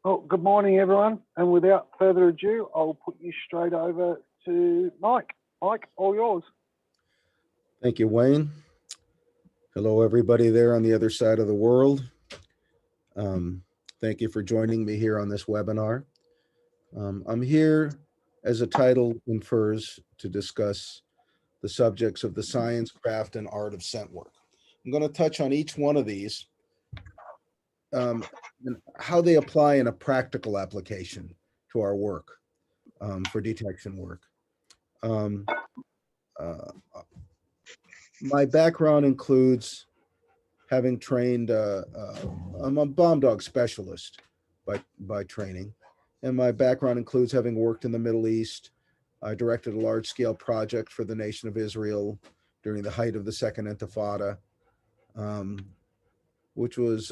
Well, good morning, everyone. And without further ado, I'll put you straight over to Mike. Mike, all yours. Thank you, Wayne. Hello, everybody there on the other side of the world. Thank you for joining me here on this webinar. I'm here, as the title infers, to discuss the subjects of the science, craft, and art of scent work. I'm going to touch on each one of these and how they apply in a practical application to our work for detection work. My background includes having trained, I'm a bomb dog specialist by training, and my background includes having worked in the Middle East. I directed a large-scale project for the nation of Israel during the height of the Second Intifada, which was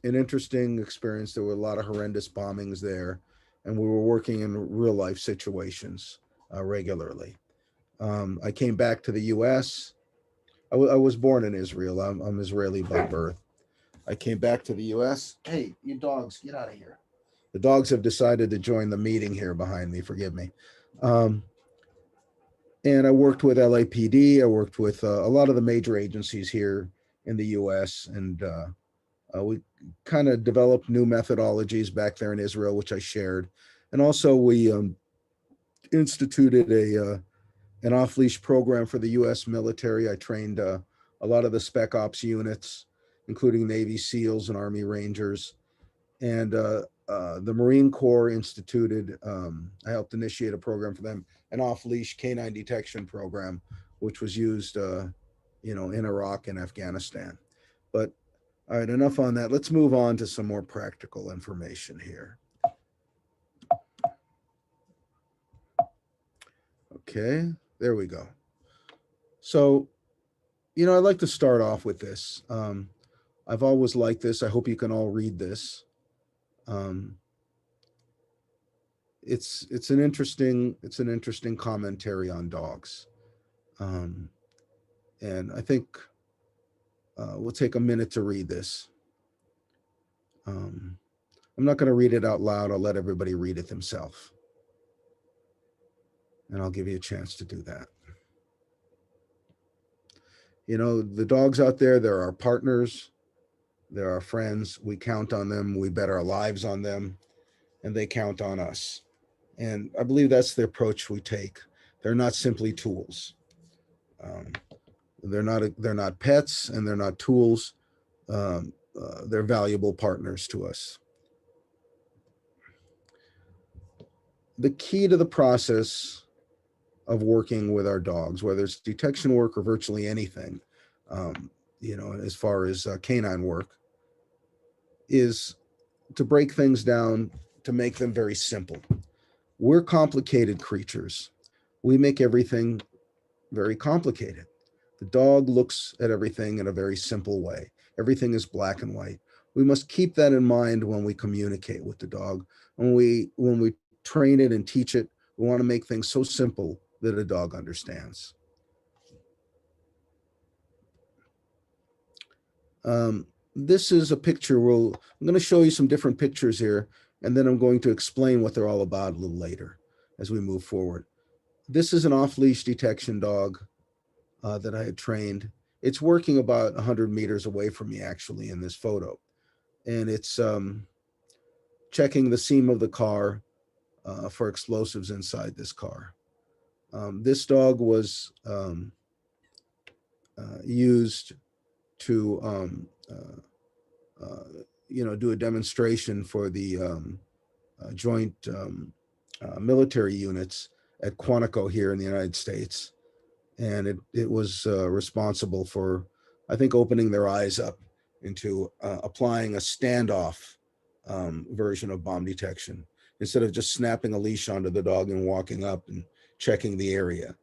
an interesting experience. There were a lot of horrendous bombings there, and we were working in real-life situations regularly. I came back to the U.S. I was born in Israel. I'm Israeli by birth. I came back to the U.S. Hey, you dogs, get out of here. The dogs have decided to join the meeting here behind me. Forgive me. And I worked with LAPD. I worked with a lot of the major agencies here in the U.S. And we kind of developed new methodologies back there in Israel, which I shared. And also we instituted an off-leash program for the U.S. military. I trained a lot of the Spec Ops units, including Navy SEALs and Army Rangers. And the Marine Corps instituted, I helped initiate a program for them, an off-leash canine detection program, which was used, in Iraq and Afghanistan. But all right, enough on that. Let's move on to some more practical information here. Okay, there we go. So, I'd like to start off with this. I've always liked this. I hope you can all read this. It's an interesting commentary on dogs. And I think we'll take a minute to read this. I'm not going to read it out loud. I'll let everybody read it themselves. And I'll give you a chance to do that. The dogs out there, they're our partners, they're our friends. We count on them, we bet our lives on them, and they count on us. And I believe that's the approach we take. They're not simply tools. They're not pets, and they're not tools. They're valuable partners to us. The key to the process of working with our dogs, whether it's detection work or virtually anything, as far as canine work, is to break things down, to make them very simple. We're complicated creatures. We make everything very complicated. The dog looks at everything in a very simple way. Everything is black and white. We must keep that in mind when we communicate with the dog. When we train it and teach it, we want to make things so simple that a dog understands. This is a picture. I'm going to show you some different pictures here, and then I'm going to explain what they're all about a little later as we move forward. This is an off-leash detection dog that I had trained. It's working about 100 meters away from me, actually, in this photo. And it's checking the seam of the car for explosives inside this car. This dog was used to do a demonstration for the joint military units at Quantico here in the United States. And it was responsible for, I think, opening their eyes up into applying a standoff version of bomb detection, instead of just snapping a leash onto the dog and walking up and checking the area.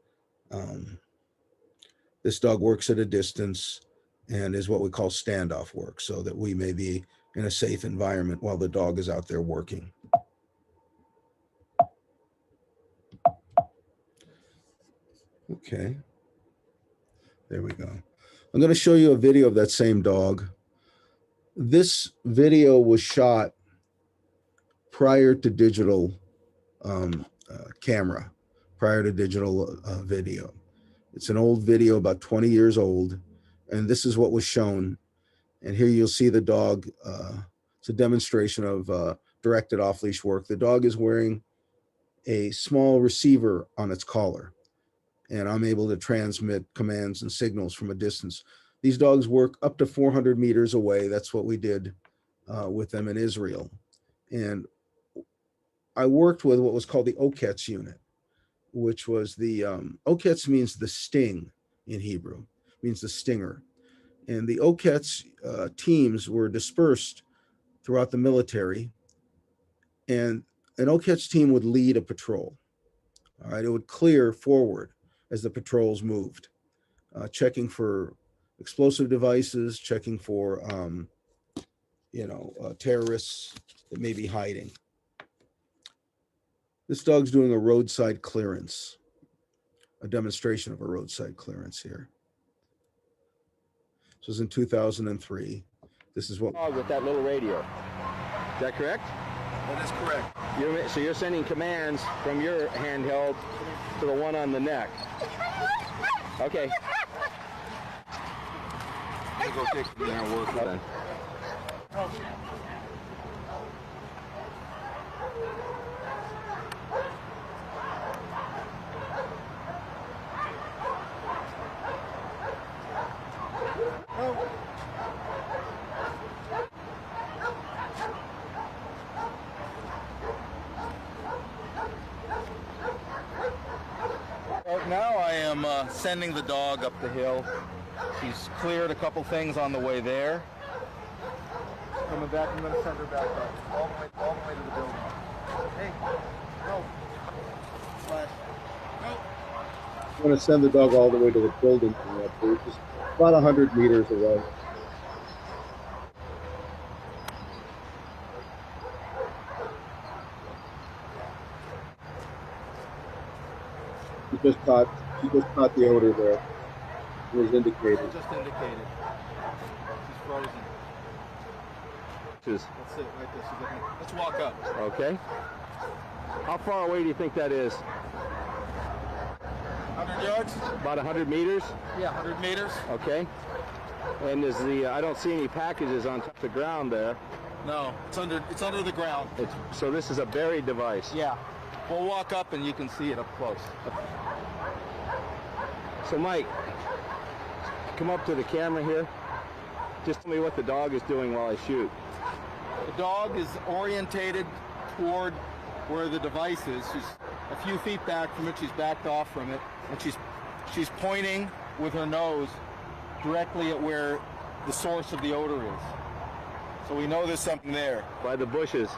This dog works at a distance and is what we call standoff work, so that we may be in a safe environment while the dog is out there working. Okay, there we go. I'm going to show you a video of that same dog. This video was shot prior to digital camera, prior to digital video. It's an old video, about 20 years old, and this is what was shown. And here you'll see the dog. It's a demonstration of directed off-leash work. The dog is wearing a small receiver on its collar, and I'm able to transmit commands and signals from a distance. These dogs work up to 400 meters away. That's what we did with them in Israel. And I worked with what was called the Oketz unit, which was the, Oketz means the sting in Hebrew, means the stinger. And the Oketz teams were dispersed throughout the military, and an Oketz team would lead a patrol. All right, it would clear forward as the patrols moved, checking for explosive devices, checking for, terrorists that may be hiding. This dog's doing a roadside clearance, a demonstration of a roadside clearance here. This was in 2003. This is what. With that little radio. Is that correct? That is correct. So you're sending commands from your handheld to the one on the neck. Okay. I'll go take it there and work with it. Now I am sending the dog up the hill. She's cleared a couple things on the way there. Coming back, I'm going to send her back up. All the way to the building. Hey, no. Flash. No. I'm going to send the dog all the way to the building, which is about 100 meters away. She just caught the odor there. It was indicated. Just indicated. She's frozen. That's it, right there. She's looking. Let's walk up. Okay. How far away do you think that is? 100 yards? About 100 meters? Yeah, 100 meters. Okay. And is I don't see any packages on top of the ground there. No, it's under the ground. So this is a buried device. Yeah. We'll walk up and you can see it up close. So Mike, come up to the camera here. Just tell me what the dog is doing while I shoot. The dog is orientated toward where the device is. She's a few feet back from it. She's backed off from it, and she's pointing with her nose directly at where the source of the odor is. So we know there's something there. By the bushes.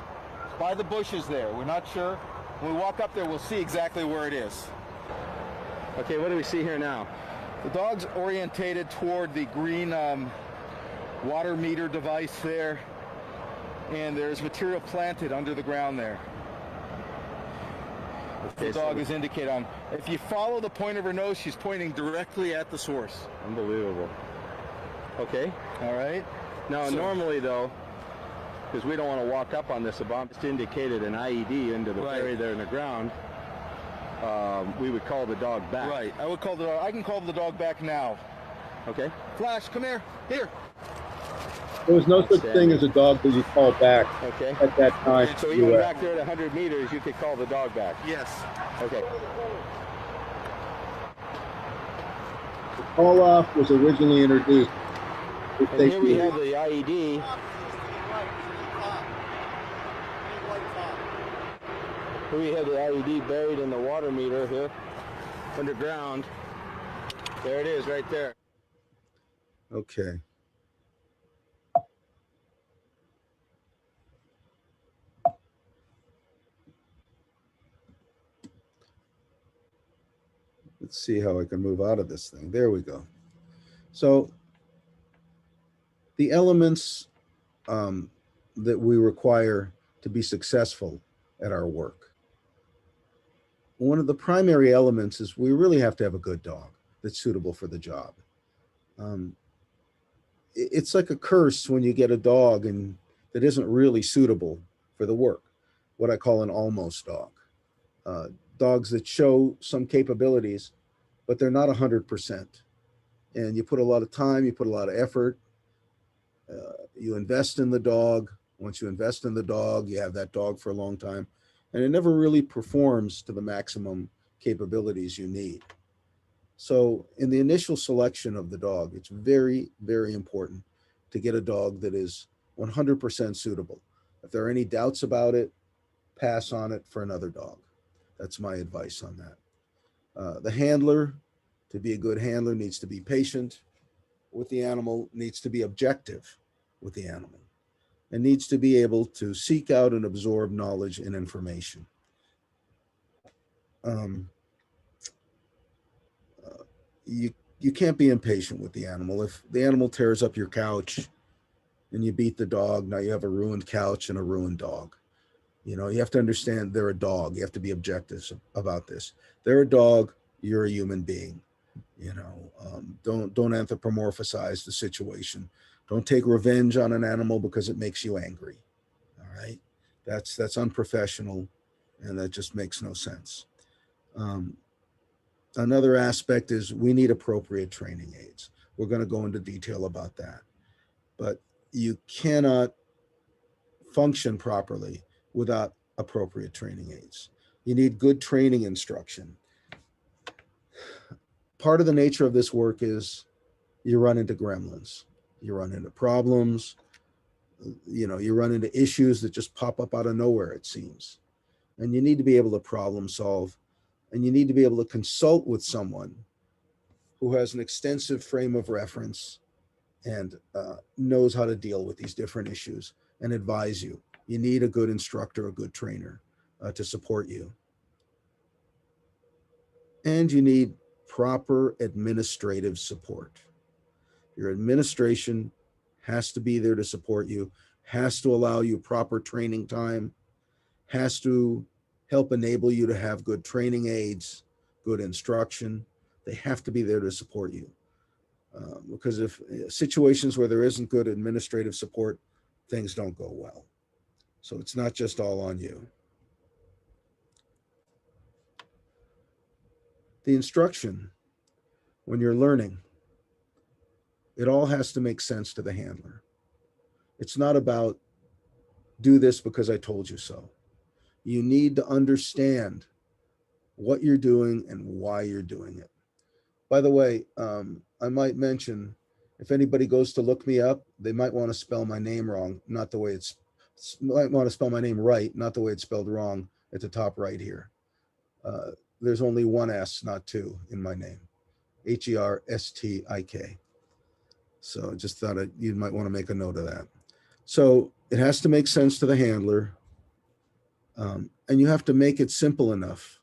By the bushes there. We're not sure. When we walk up there, we'll see exactly where it is. Okay, what do we see here now? The dog's orientated toward the green water meter device there, and there's material planted under the ground there. The dog is indicated on. If you follow the point of her nose, she's pointing directly at the source. Unbelievable. Okay. All right. Now, normally though, because we don't want to walk up on this, a bomb just indicated an IED into the area there in the ground, we would call the dog back. Right. I would call the dog. I can call the dog back now. Okay. Flash, come here. Here. There was no such thing as a dog that you call back at that time. So even back there at 100 meters, you could call the dog back? Yes. Okay. The call off was originally introduced. And here we have the IED. Here we have the IED buried in the water meter here, underground. There it is, right there. Okay. Let's see how I can move out of this thing. There we go. So the elements that we require to be successful at our work. One of the primary elements is we really have to have a good dog that's suitable for the job. It's like a curse when you get a dog that isn't really suitable for the work. what I call an almost dog. Dogs that show some capabilities, but they're not 100%. And you put a lot of time, you put a lot of effort, you invest in the dog. Once you invest in the dog, you have that dog for a long time, and it never really performs to the maximum capabilities you need. So in the initial selection of the dog, it's very, very important to get a dog that is 100% suitable. If there are any doubts about it, pass on it for another dog. That's my advice on that. The handler, to be a good handler, needs to be patient with the animal, needs to be objective with the animal, and needs to be able to seek out and absorb knowledge and information. You can't be impatient with the animal. If the animal tears up your couch and you beat the dog, now you have a ruined couch and a ruined dog. You know, you have to understand they're a dog. You have to be objective about this. They're a dog, you're a human being. You know, don't anthropomorphize the situation. Don't take revenge on an animal because it makes you angry. All right, that's unprofessional, and that just makes no sense. Another aspect is we need appropriate training aids. We're going to go into detail about that, but you cannot function properly without appropriate training aids. You need good training instruction. Part of the nature of this work is you run into gremlins, you run into problems, you know, you run into issues that just pop up out of nowhere, it seems. And you need to be able to problem solve, and you need to be able to consult with someone who has an extensive frame of reference and knows how to deal with these different issues and advise you. You need a good instructor, a good trainer to support you. And you need proper administrative support. Your administration has to be there to support you, has to allow you proper training time, has to help enable you to have good training aids, good instruction. They have to be there to support you. Because if situations where there isn't good administrative support, things don't go well. So it's not just all on you. The instruction, when you're learning, it all has to make sense to the handler. It's not about do this because I told you so. You need to understand what you're doing and why you're doing it. By the way, I might mention, if anybody goes to look me up, they might want to spell my name wrong, not the way might want to spell my name right, not the way it's spelled wrong at the top right here. There's only one S, not two, in my name, Herstik. So just thought you might want to make a note of that. So it has to make sense to the handler, and you have to make it simple enough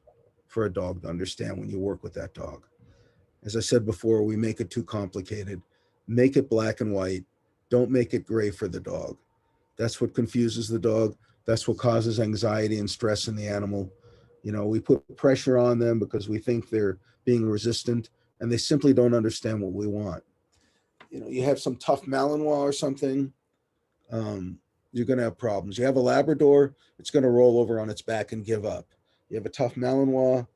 for a dog to understand when you work with that dog. As I said before, we make it too complicated. Make it black and white. Don't make it gray for the dog. That's what confuses the dog. That's what causes anxiety and stress in the animal. You know, we put pressure on them because we think they're being resistant, and they simply don't understand what we want. You know, you have some tough Malinois or something, you're going to have problems. You have a Labrador, it's going to roll over on its back and give up. You have a tough Malinois,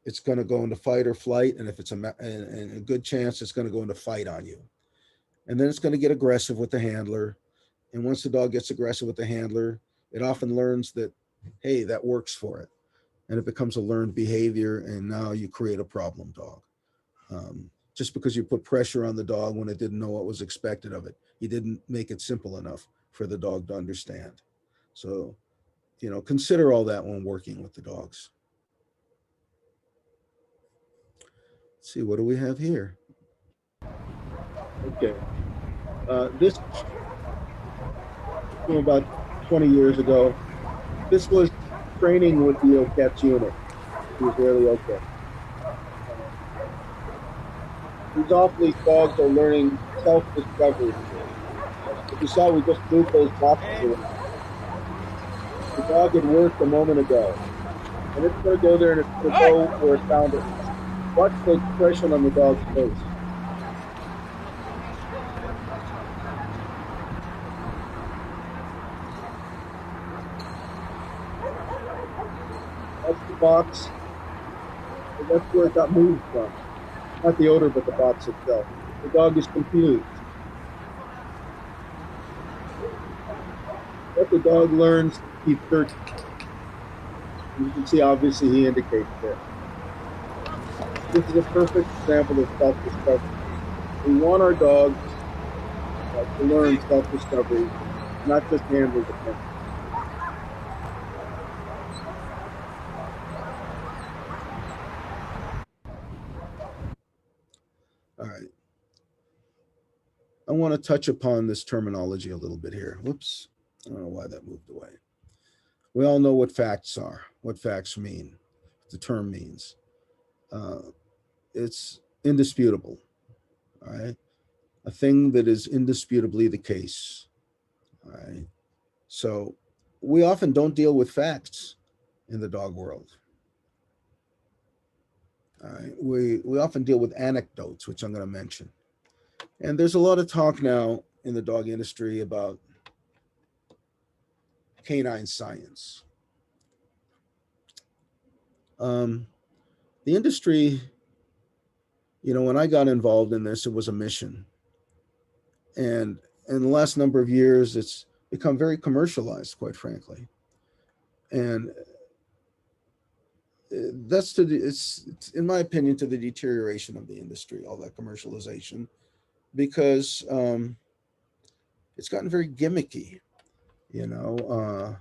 it's going to go into fight or flight, and if it's a good chance, it's going to go into fight on you. And then it's going to get aggressive with the handler. And once the dog gets aggressive with the handler, it often learns that, hey, that works for it. And it becomes a learned behavior, and now you create a problem dog. Just because you put pressure on the dog when it didn't know what was expected of it. You didn't make it simple enough for the dog to understand. So, you know, consider all that when working with the dogs. Let's see, what do we have here? Okay. This from about 20 years ago. This was training with the OCATS unit, the Israeli OCATS. These off-leash dogs are learning self-discovery. If you saw, we just moved those boxes around. The dog had worked a moment ago, and it's going to go there and it's going to go where it found it. Watch the expression on the dog's face. box, and that's where it got moved from. Not the odor, but the box itself. The dog is confused. What the dog learns to keep searching. You can see, obviously, he indicates there. This is a perfect example of self-discovery. We want our dogs to learn self-discovery, not just handle the. All right. I want to touch upon this terminology a little bit here. Whoops. I don't know why that moved away. We all know what facts are, what facts mean, what the term means. It's indisputable, all right? A thing that is indisputably the case, all right? So we often don't deal with facts in the dog world. All right? We often deal with anecdotes, which I'm going to mention. And there's a lot of talk now in the dog industry about canine science. The industry, you know, when I got involved in this, it was a mission. And in the last number of years, it's become very commercialized, quite frankly. And it's in my opinion, to the deterioration of the industry, all that commercialization, because it's gotten very gimmicky, you know.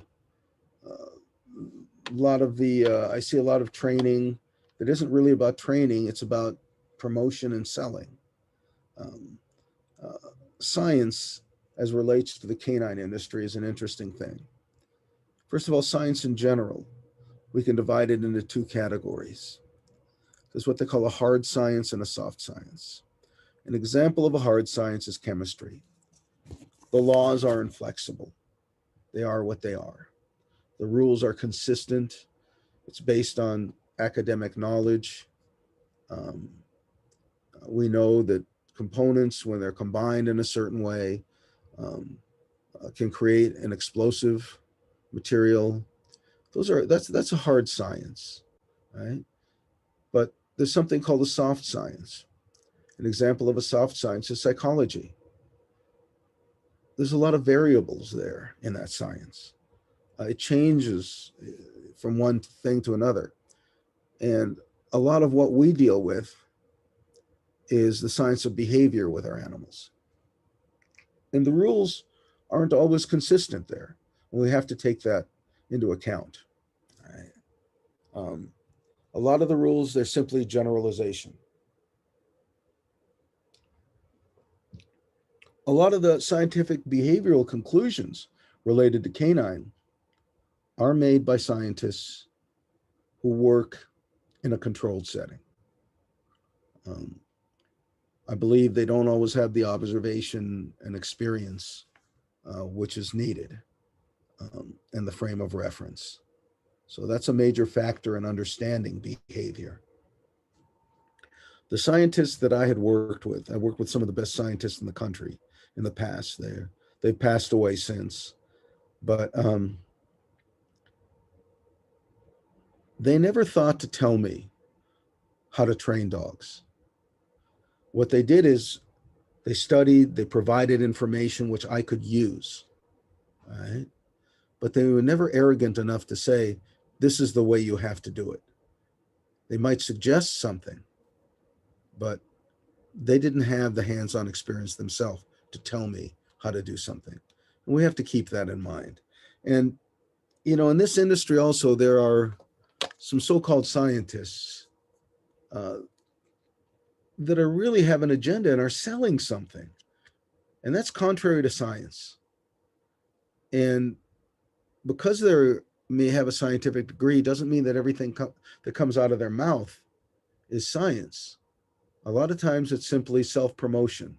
A lot of I see a lot of training that isn't really about training, it's about promotion and selling. Science, as relates to the canine industry, is an interesting thing. First of all, science in general, we can divide it into two categories. There's what they call a hard science and a soft science. An example of a hard science is chemistry. The laws are inflexible. They are what they are. The rules are consistent. It's based on academic knowledge. We know that components, when they're combined in a certain way, can create an explosive material. That's a hard science, right? But there's something called a soft science. An example of a soft science is psychology. There's a lot of variables there in that science. It changes from one thing to another. And a lot of what we deal with is the science of behavior with our animals. And the rules aren't always consistent there. And we have to take that into account. Right? A lot of the rules, they're simply generalization. A lot of the scientific behavioral conclusions related to canine are made by scientists who work in a controlled setting. I believe they don't always have the observation and experience which is needed in the frame of reference. So that's a major factor in understanding behavior. The scientists that I had worked with, I worked with some of the best scientists in the country in the past. They've passed away since, but they never thought to tell me how to train dogs. What they did is they studied, they provided information which I could use, right? But they were never arrogant enough to say, this is the way you have to do it. They might suggest something, but they didn't have the hands-on experience themselves to tell me how to do something. And we have to keep that in mind. And, you know, in this industry also, there are some so-called scientists that are really have an agenda and are selling something. And that's contrary to science. And because they may have a scientific degree doesn't mean that everything that comes out of their mouth is science. A lot of times it's simply self-promotion.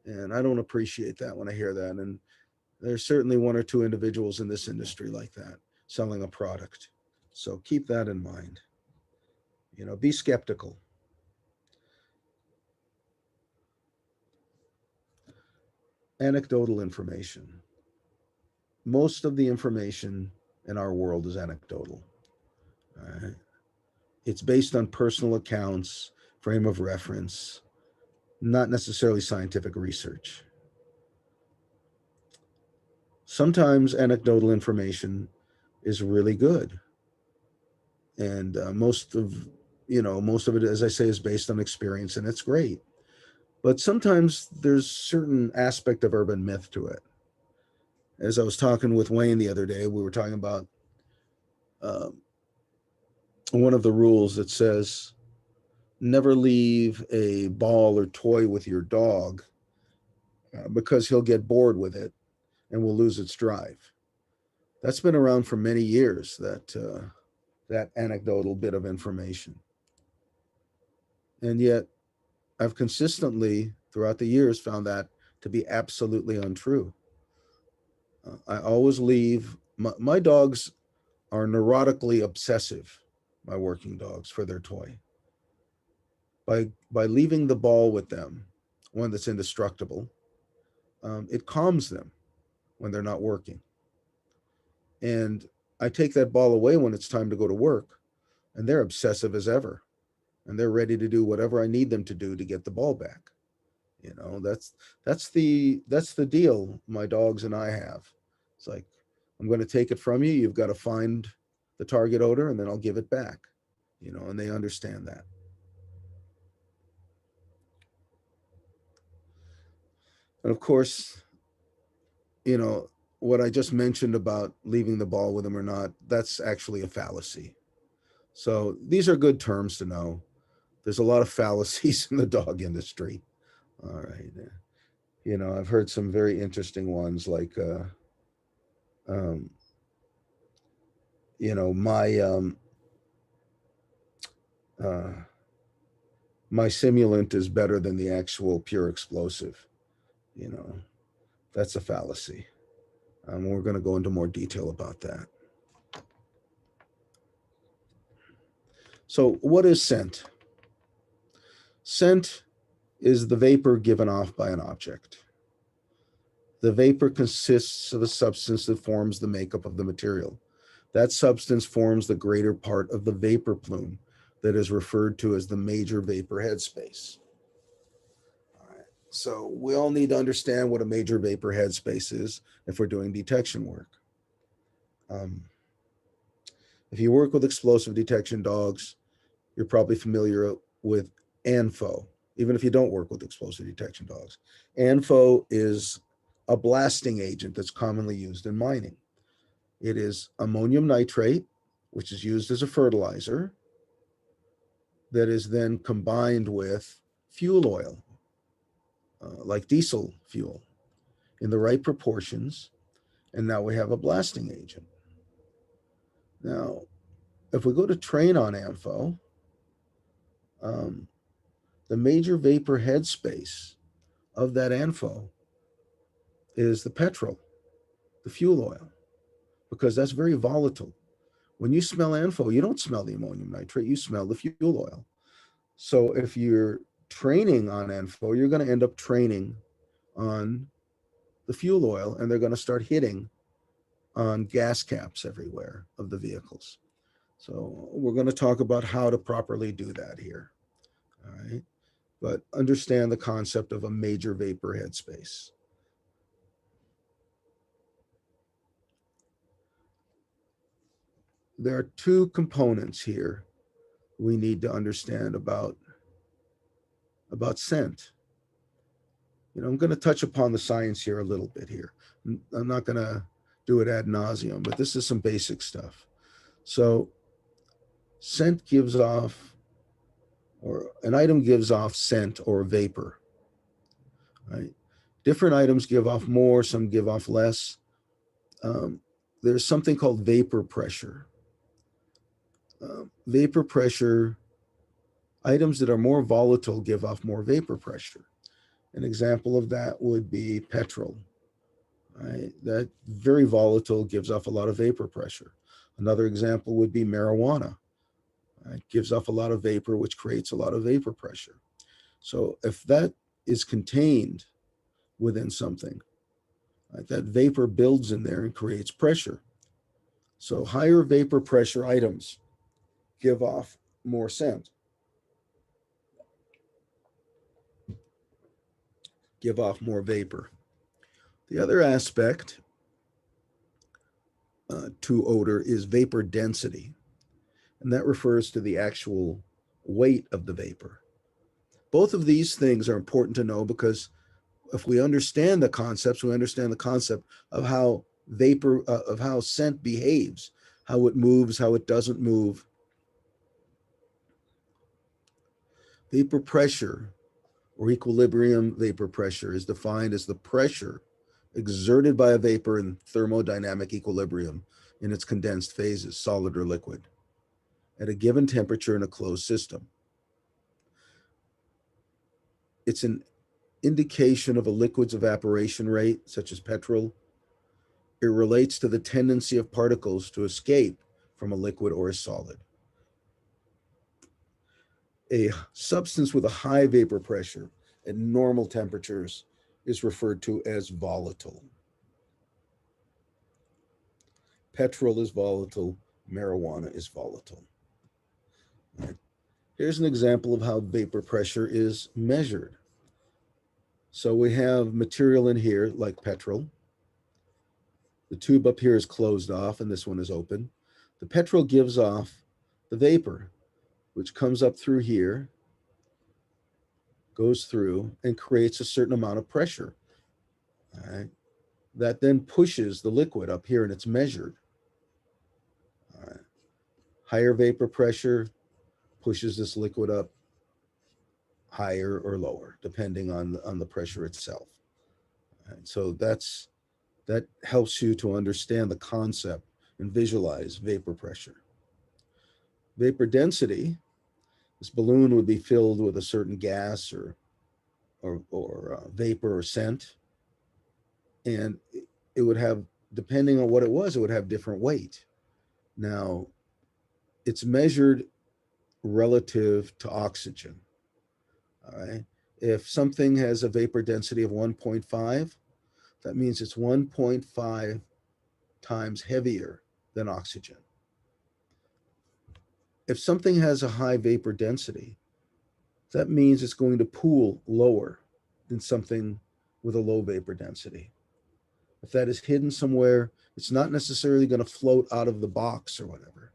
And I don't appreciate that when I hear that. And there's certainly one or two individuals in this industry like that, selling a product. So keep that in mind. You know, be skeptical. Anecdotal information. Most of the information in our world is anecdotal. All right. It's based on personal accounts, frame of reference, not necessarily scientific research. Sometimes anecdotal information is really good. And most of it, as I say, is based on experience, and it's great. But sometimes there's certain aspect of urban myth to it. As I was talking with Wayne the other day, we were talking about one of the rules that says never leave a ball or toy with your dog because he'll get bored with it and will lose its drive. That's been around for many years, that anecdotal bit of information. And yet I've consistently throughout the years found that to be absolutely untrue. I always leave, my dogs are neurotically obsessive, my working dogs, for their toy. By leaving the ball with them, one that's indestructible, it calms them when they're not working. And I take that ball away when it's time to go to work, and they're obsessive as ever. And they're ready to do whatever I need them to do to get the ball back. You know, that's the deal my dogs and I have. It's like, I'm going to take it from you. You've got to find the target odor, and then I'll give it back. You know, and they understand that. And of course, you know, what I just mentioned about leaving the ball with them or not, that's actually a fallacy. So these are good terms to know. There's a lot of fallacies in the dog industry. All right. You know, I've heard some very interesting ones like, you know, my simulant is better than the actual pure explosive. You know, that's a fallacy. We're going to go into more detail about that. So what is scent? Scent is the vapor given off by an object. The vapor consists of a substance that forms the makeup of the material. That substance forms the greater part of the vapor plume that is referred to as the major vapor headspace. All right. So we all need to understand what a major vapor headspace is if we're doing detection work. If you work with explosive detection dogs, you're probably familiar with ANFO, even if you don't work with explosive detection dogs. ANFO is a blasting agent that's commonly used in mining. It is ammonium nitrate, which is used as a fertilizer, that is then combined with fuel oil, like diesel fuel, in the right proportions, and now we have a blasting agent. Now, if we go to train on ANFO, the major vapor headspace of that ANFO is the petrol, the fuel oil, because that's very volatile. When you smell ANFO, you don't smell the ammonium nitrate, you smell the fuel oil. So if you're training on ANFO, you're going to end up training on the fuel oil, and they're going to start hitting on gas caps everywhere of the vehicles. So we're going to talk about how to properly do that here. All right. But understand the concept of a major vapor headspace. There are two components here we need to understand about scent. You know, I'm going to touch upon the science here a little bit here. I'm not going to do it ad nauseum, but this is some basic stuff. So scent gives off, or an item gives off scent or vapor, right? Different items give off more, some give off less. There's something called vapor pressure. Vapor pressure, items that are more volatile give off more vapor pressure. An example of that would be petrol. Right? That very volatile gives off a lot of vapor pressure. Another example would be marijuana. It gives off a lot of vapor, which creates a lot of vapor pressure. So if that is contained within something, right, that vapor builds in there and creates pressure. So higher vapor pressure items give off more scent, give off more vapor. The other aspect to odor is vapor density, and that refers to the actual weight of the vapor. Both of these things are important to know because if we understand the concepts, we understand the concept of how vapor, of how scent behaves, how it moves, how it doesn't move. Vapor pressure or equilibrium vapor pressure is defined as the pressure exerted by a vapor in thermodynamic equilibrium in its condensed phases, solid or liquid, at a given temperature in a closed system. It's an indication of a liquid's evaporation rate, such as petrol. It relates to the tendency of particles to escape from a liquid or a solid. A substance with a high vapor pressure at normal temperatures is referred to as volatile. Petrol is volatile, marijuana is volatile. Right. Here's an example of how vapor pressure is measured. So we have material in here like petrol. The tube up here is closed off and this one is open. The petrol gives off the vapor, which comes up through here, goes through and creates a certain amount of pressure. All right. That then pushes the liquid up here and it's measured. All right. Higher vapor pressure pushes this liquid up higher or lower, depending on the pressure itself. All right. So that helps you to understand the concept and visualize vapor pressure. Vapor density, this balloon would be filled with a certain gas or vapor or scent, and it would have, depending on what it was, it would have different weight. Now, it's measured relative to oxygen. All right. If something has a vapor density of 1.5, that means it's 1.5 times heavier than oxygen. If something has a high vapor density, that means it's going to pool lower than something with a low vapor density. If that is hidden somewhere, it's not necessarily going to float out of the box or whatever.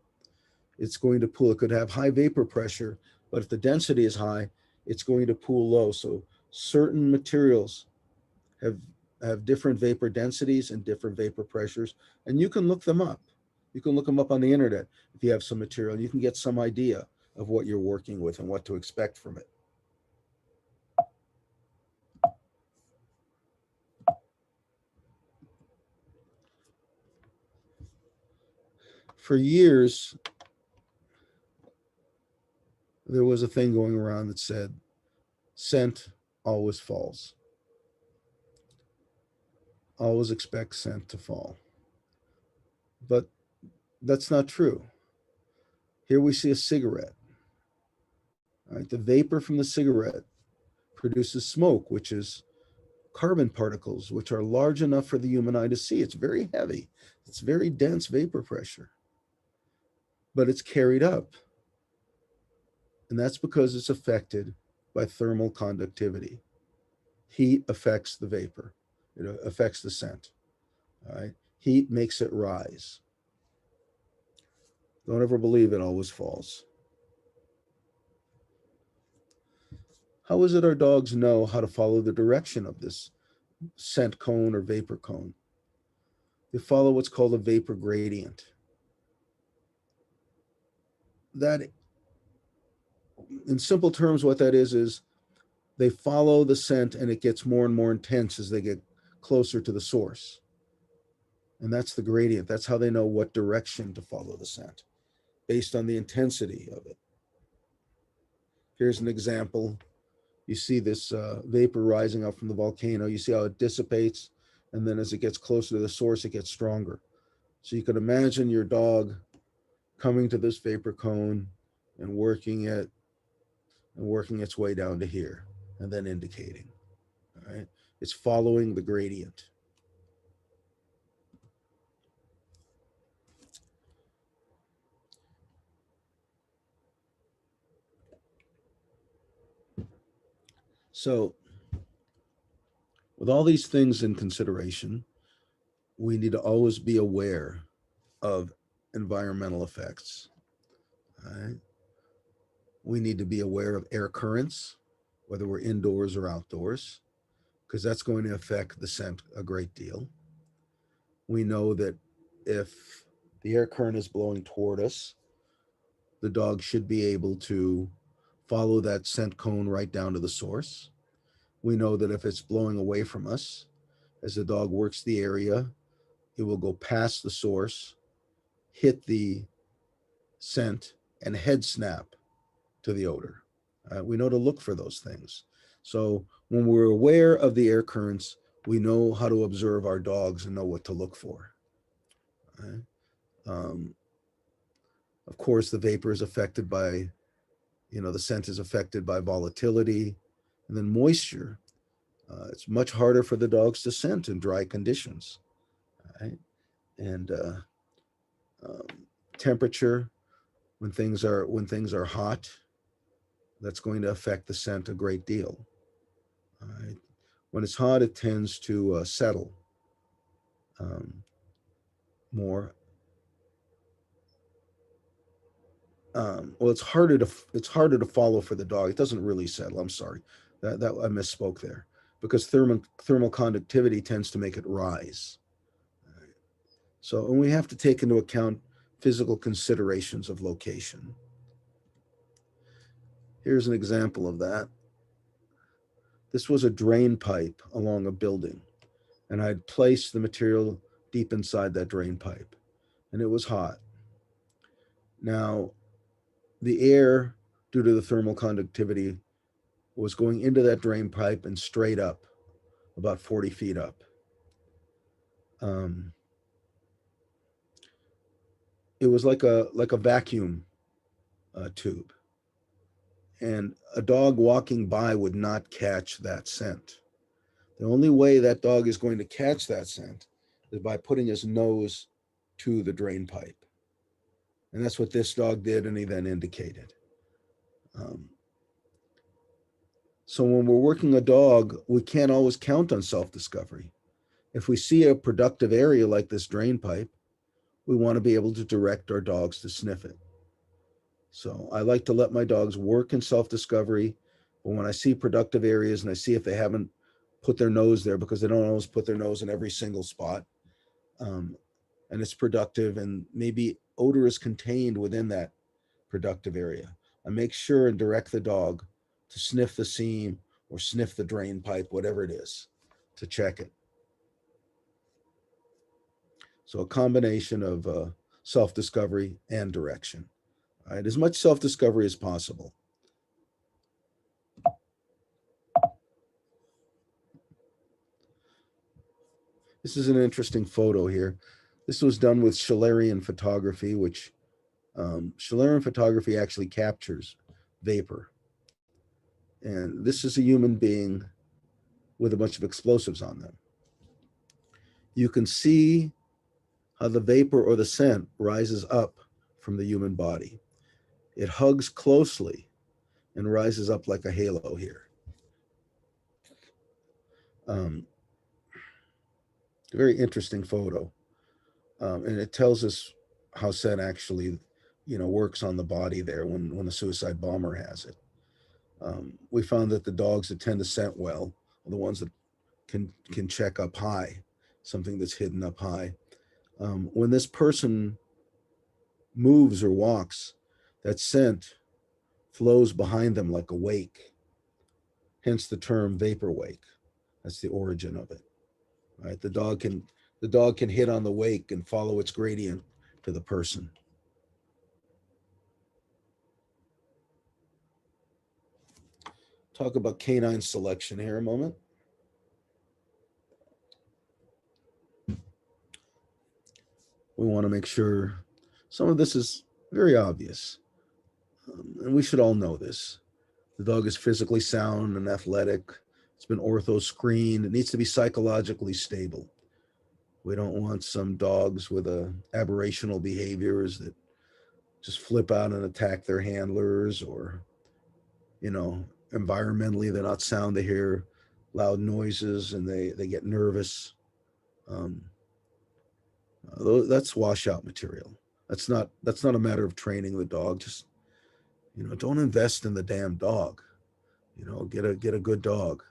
It's going to pool. It could have high vapor pressure, but if the density is high, it's going to pool low. So certain materials have different vapor densities and different vapor pressures, and you can look them up. You can look them up on the internet if you have some material. You can get some idea of what you're working with and what to expect from it. For years, there was a thing going around that said, scent always falls. Always expect scent to fall. But that's not true. Here we see a cigarette. All right, the vapor from the cigarette produces smoke, which is carbon particles, which are large enough for the human eye to see. It's very heavy. It's very dense vapor pressure, but it's carried up. And that's because it's affected by thermal conductivity. Heat affects the vapor. It affects the scent. All right. Heat makes it rise. Don't ever believe it always falls. How is it our dogs know how to follow the direction of this scent cone or vapor cone? They follow what's called a vapor gradient. That, in simple terms, what that is they follow the scent and it gets more and more intense as they get closer to the source. And that's the gradient. That's how they know what direction to follow the scent, based on the intensity of it. Here's an example. You see this vapor rising up from the volcano. You see how it dissipates, and then as it gets closer to the source, it gets stronger. So you can imagine your dog coming to this vapor cone and working its way down to here, and then indicating. All right, it's following the gradient. So with all these things in consideration, we need to always be aware of environmental effects. All right? We need to be aware of air currents, whether we're indoors or outdoors, because that's going to affect the scent a great deal. We know that if the air current is blowing toward us, the dog should be able to follow that scent cone right down to the source. We know that if it's blowing away from us, as the dog works the area, it will go past the source, hit the scent, and head snap to the odor. We know to look for those things. So when we're aware of the air currents, we know how to observe our dogs and know what to look for. Right? Of course, the vapor is affected by, the scent is affected by volatility, and then moisture. It's much harder for the dogs to scent in dry conditions. Right? And temperature, when things are hot, that's going to affect the scent a great deal. Right? When it's hot, it tends to settle more. Well, it's harder to follow for the dog. It doesn't really settle. I'm sorry, that I misspoke there, because thermal conductivity tends to make it rise. Right? So, and we have to take into account physical considerations of location. Here's an example of that. This was a drain pipe along a building, and I'd placed the material deep inside that drain pipe, and it was hot. Now, the air, due to the thermal conductivity, was going into that drain pipe and straight up, about 40 feet up. It was like a vacuum tube, and a dog walking by would not catch that scent. The only way that dog is going to catch that scent is by putting his nose to the drain pipe. And that's what this dog did, and he then indicated. So when we're working a dog, we can't always count on self-discovery. If we see a productive area like this drain pipe, we want to be able to direct our dogs to sniff it. So I like to let my dogs work in self-discovery, but when I see productive areas and I see if they haven't put their nose there, because they don't always put their nose in every single spot, and it's productive and maybe odor is contained within that productive area, I make sure and direct the dog to sniff the seam or sniff the drain pipe, whatever it is, to check it. So a combination of self-discovery and direction. All right, as much self-discovery as possible. This is an interesting photo here. This was done with Schillerian photography, which Schillerian photography actually captures vapor. And this is a human being with a bunch of explosives on them. You can see how the vapor or the scent rises up from the human body. It hugs closely and rises up like a halo here. Very interesting photo. And it tells us how scent actually, works on the body there when a suicide bomber has it. We found that the dogs that tend to scent well are the ones that can check up high, something that's hidden up high. When this person moves or walks, that scent flows behind them like a wake, hence the term vapor wake. That's the origin of it. Right? The dog can hit on the wake and follow its gradient to the person. Talk about canine selection here a moment. We want to make sure some of this is very obvious, and we should all know this. The dog is physically sound and athletic. It's been ortho screened. It needs to be psychologically stable. We don't want some dogs with aberrational behaviors that just flip out and attack their handlers, or environmentally, they're not sound. They hear loud noises and they get nervous. That's washout material. That's not a matter of training the dog. Just, don't invest in the damn dog. Get a good dog.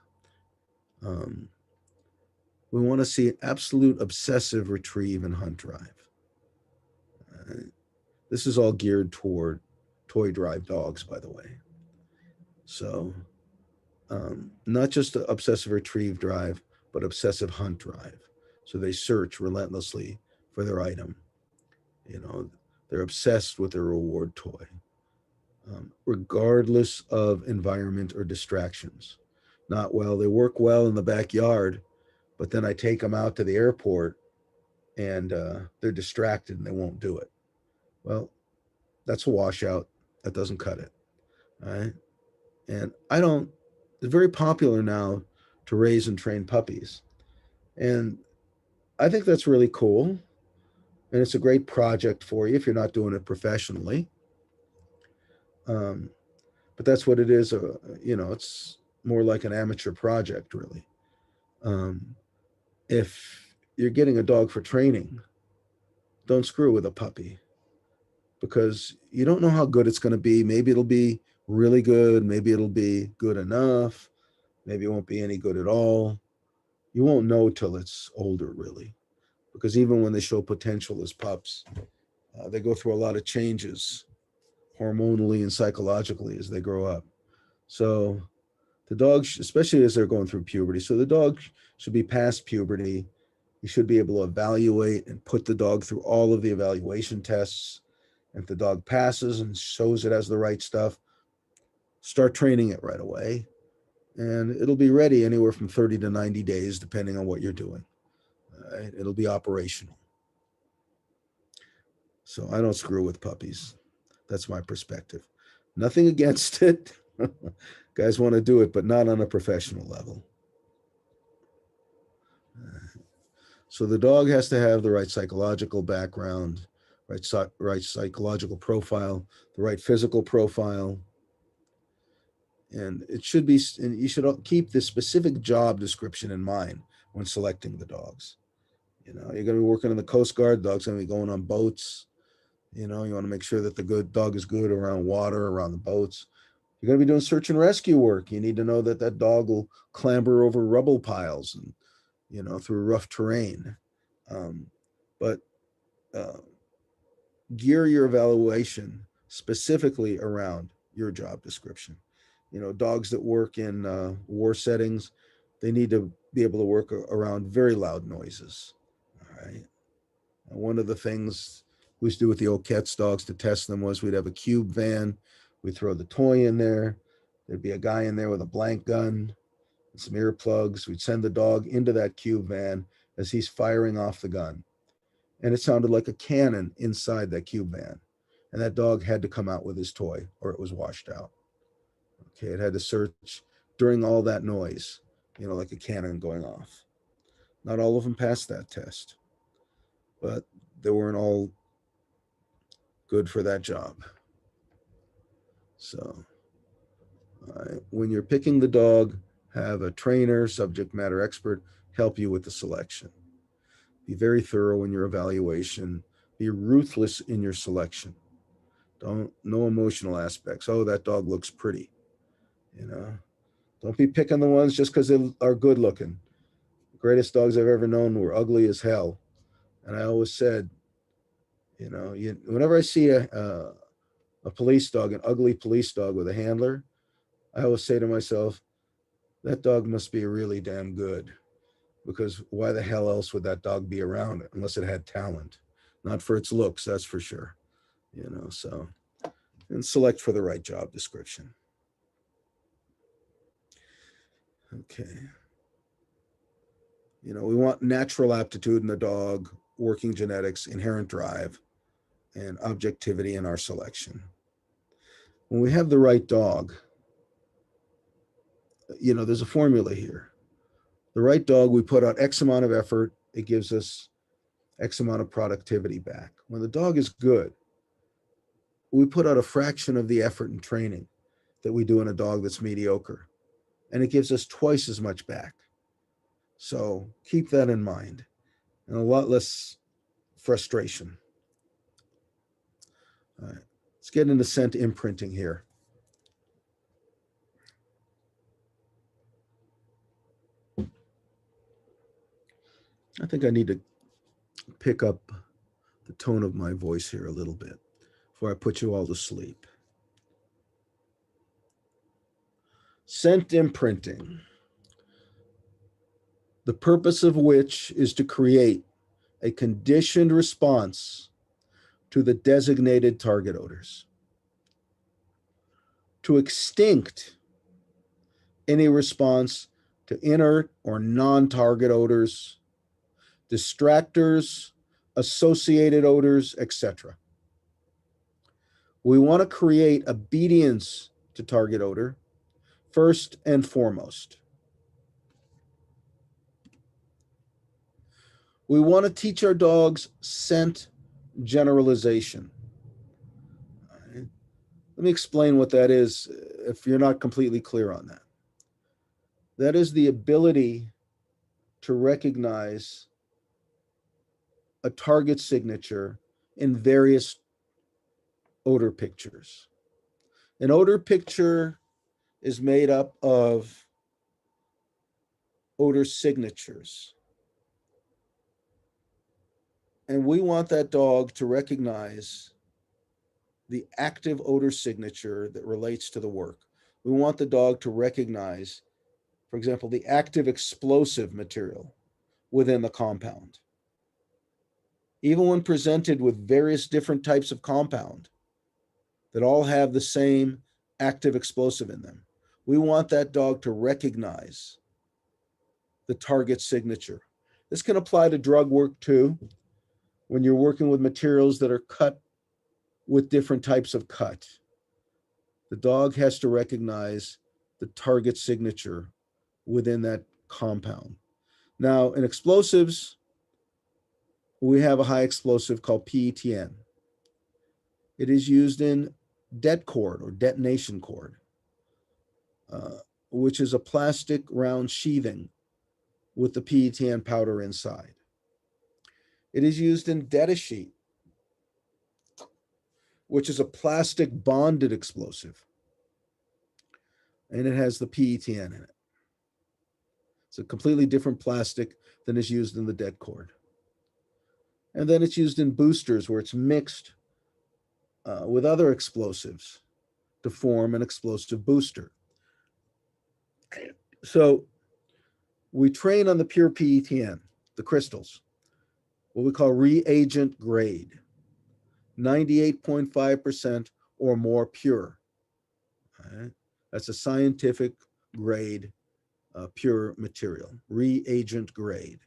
We want to see absolute obsessive retrieve and hunt drive. This is all geared toward toy drive dogs, by the way. So not just the obsessive retrieve drive, but obsessive hunt drive. So they search relentlessly for their item. They're obsessed with their reward toy, regardless of environment or distractions. Not, well, they work well in the backyard, but then I take them out to the airport and they're distracted and they won't do it. Well, that's a washout. That doesn't cut it. All right. And it's very popular now to raise and train puppies. And I think that's really cool. And it's a great project for you if you're not doing it professionally. But that's what it is. It's more like an amateur project, really. If you're getting a dog for training, don't screw with a puppy, because you don't know how good it's going to be. Maybe it'll be really good. Maybe it'll be good enough. Maybe it won't be any good at all. You won't know till it's older, really, because even when they show potential as pups, they go through a lot of changes hormonally and psychologically as they grow up. So the dogs, especially as they're going through puberty, so the dog should be past puberty. You should be able to evaluate and put the dog through all of the evaluation tests. If the dog passes and shows it has the right stuff, start training it right away. And it'll be ready anywhere from 30 to 90 days, depending on what you're doing. It'll be operational. So I don't screw with puppies. That's my perspective. Nothing against it. Guys want to do it, but not on a professional level. So the dog has to have the right psychological background, right psychological profile, the right physical profile. And it should be, and you should keep the specific job description in mind when selecting the dogs. You're going to be working in the Coast Guard, dog's going to be going on boats. You want to make sure that the good dog is good around water, around the boats. You're going to be doing search and rescue work. You need to know that that dog will clamber over rubble piles and, through rough terrain. But gear your evaluation specifically around your job description. Dogs that work in war settings, they need to be able to work around very loud noises. All right. And one of the things we used to do with the old Cats dogs to test them was we'd have a cube van. We'd throw the toy in there. There'd be a guy in there with a blank gun and some earplugs. We'd send the dog into that cube van as he's firing off the gun. And it sounded like a cannon inside that cube van. And that dog had to come out with his toy or it was washed out. Okay, it had to search during all that noise, like a cannon going off. Not all of them passed that test, but they weren't all good for that job. So when you're picking the dog, have a trainer, subject matter expert, help you with the selection. Be very thorough in your evaluation. Be ruthless in your selection. No emotional aspects. Oh, that dog looks pretty. Don't be picking the ones just because they are good looking. The greatest dogs I've ever known were ugly as hell. And I always said, whenever I see a police dog, an ugly police dog with a handler, I always say to myself, that dog must be really damn good, because why the hell else would that dog be around unless it had talent? Not for its looks, that's for sure. So, and select for the right job description. Okay. We want natural aptitude in the dog, working genetics, inherent drive, and objectivity in our selection. When we have the right dog, there's a formula here. The right dog, we put out X amount of effort, it gives us X amount of productivity back. When the dog is good, we put out a fraction of the effort and training that we do in a dog that's mediocre. And it gives us twice as much back. So keep that in mind, and a lot less frustration. All right, let's get into scent imprinting here. I think I need to pick up the tone of my voice here a little bit before I put you all to sleep. Scent imprinting, the purpose of which is to create a conditioned response to the designated target odors, to extinct any response to inert or non-target odors, distractors, associated odors, etc. We want to create obedience to target odor first and foremost. We want to teach our dogs scent generalization. Let me explain what that is if you're not completely clear on that. That is the ability to recognize a target signature in various odor pictures. An odor picture is made up of odor signatures. And we want that dog to recognize the active odor signature that relates to the work. We want the dog to recognize, for example, the active explosive material within the compound. Even when presented with various different types of compound that all have the same active explosive in them, we want that dog to recognize the target signature. This can apply to drug work too. When you're working with materials that are cut with different types of cut, the dog has to recognize the target signature within that compound. Now, in explosives, we have a high explosive called PETN. It is used in det cord or detonation cord, which is a plastic round sheathing with the PETN powder inside. It is used in detasheet, which is a plastic bonded explosive, and it has the PETN in it. It's a completely different plastic than is used in the det cord. And then it's used in boosters where it's mixed with other explosives to form an explosive booster. So we train on the pure PETN, the crystals, what we call reagent grade, 98.5% or more pure. Right? That's a scientific grade pure material, reagent grade.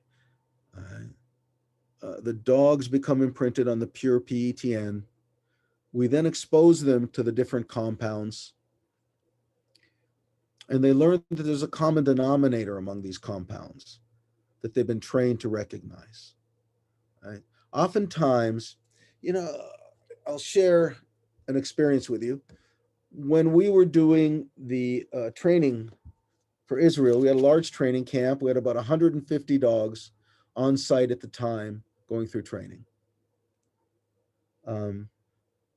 The dogs become imprinted on the pure PETN. We then expose them to the different compounds, and they learn that there's a common denominator among these compounds that they've been trained to recognize. Right? Oftentimes, I'll share an experience with you. When we were doing the training for Israel, we had a large training camp. We had about 150 dogs on site at the time going through training.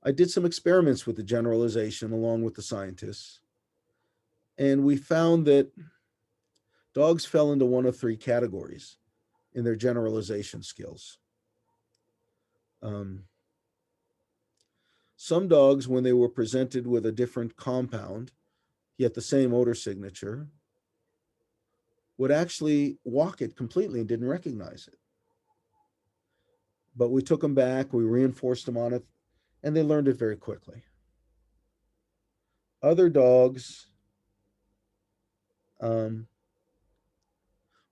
I did some experiments with the generalization along with the scientists, and we found that dogs fell into one of three categories in their generalization skills. Some dogs, when they were presented with a different compound, yet the same odor signature, would actually walk it completely and didn't recognize it. But we took them back, we reinforced them on it, and they learned it very quickly. Other dogs learned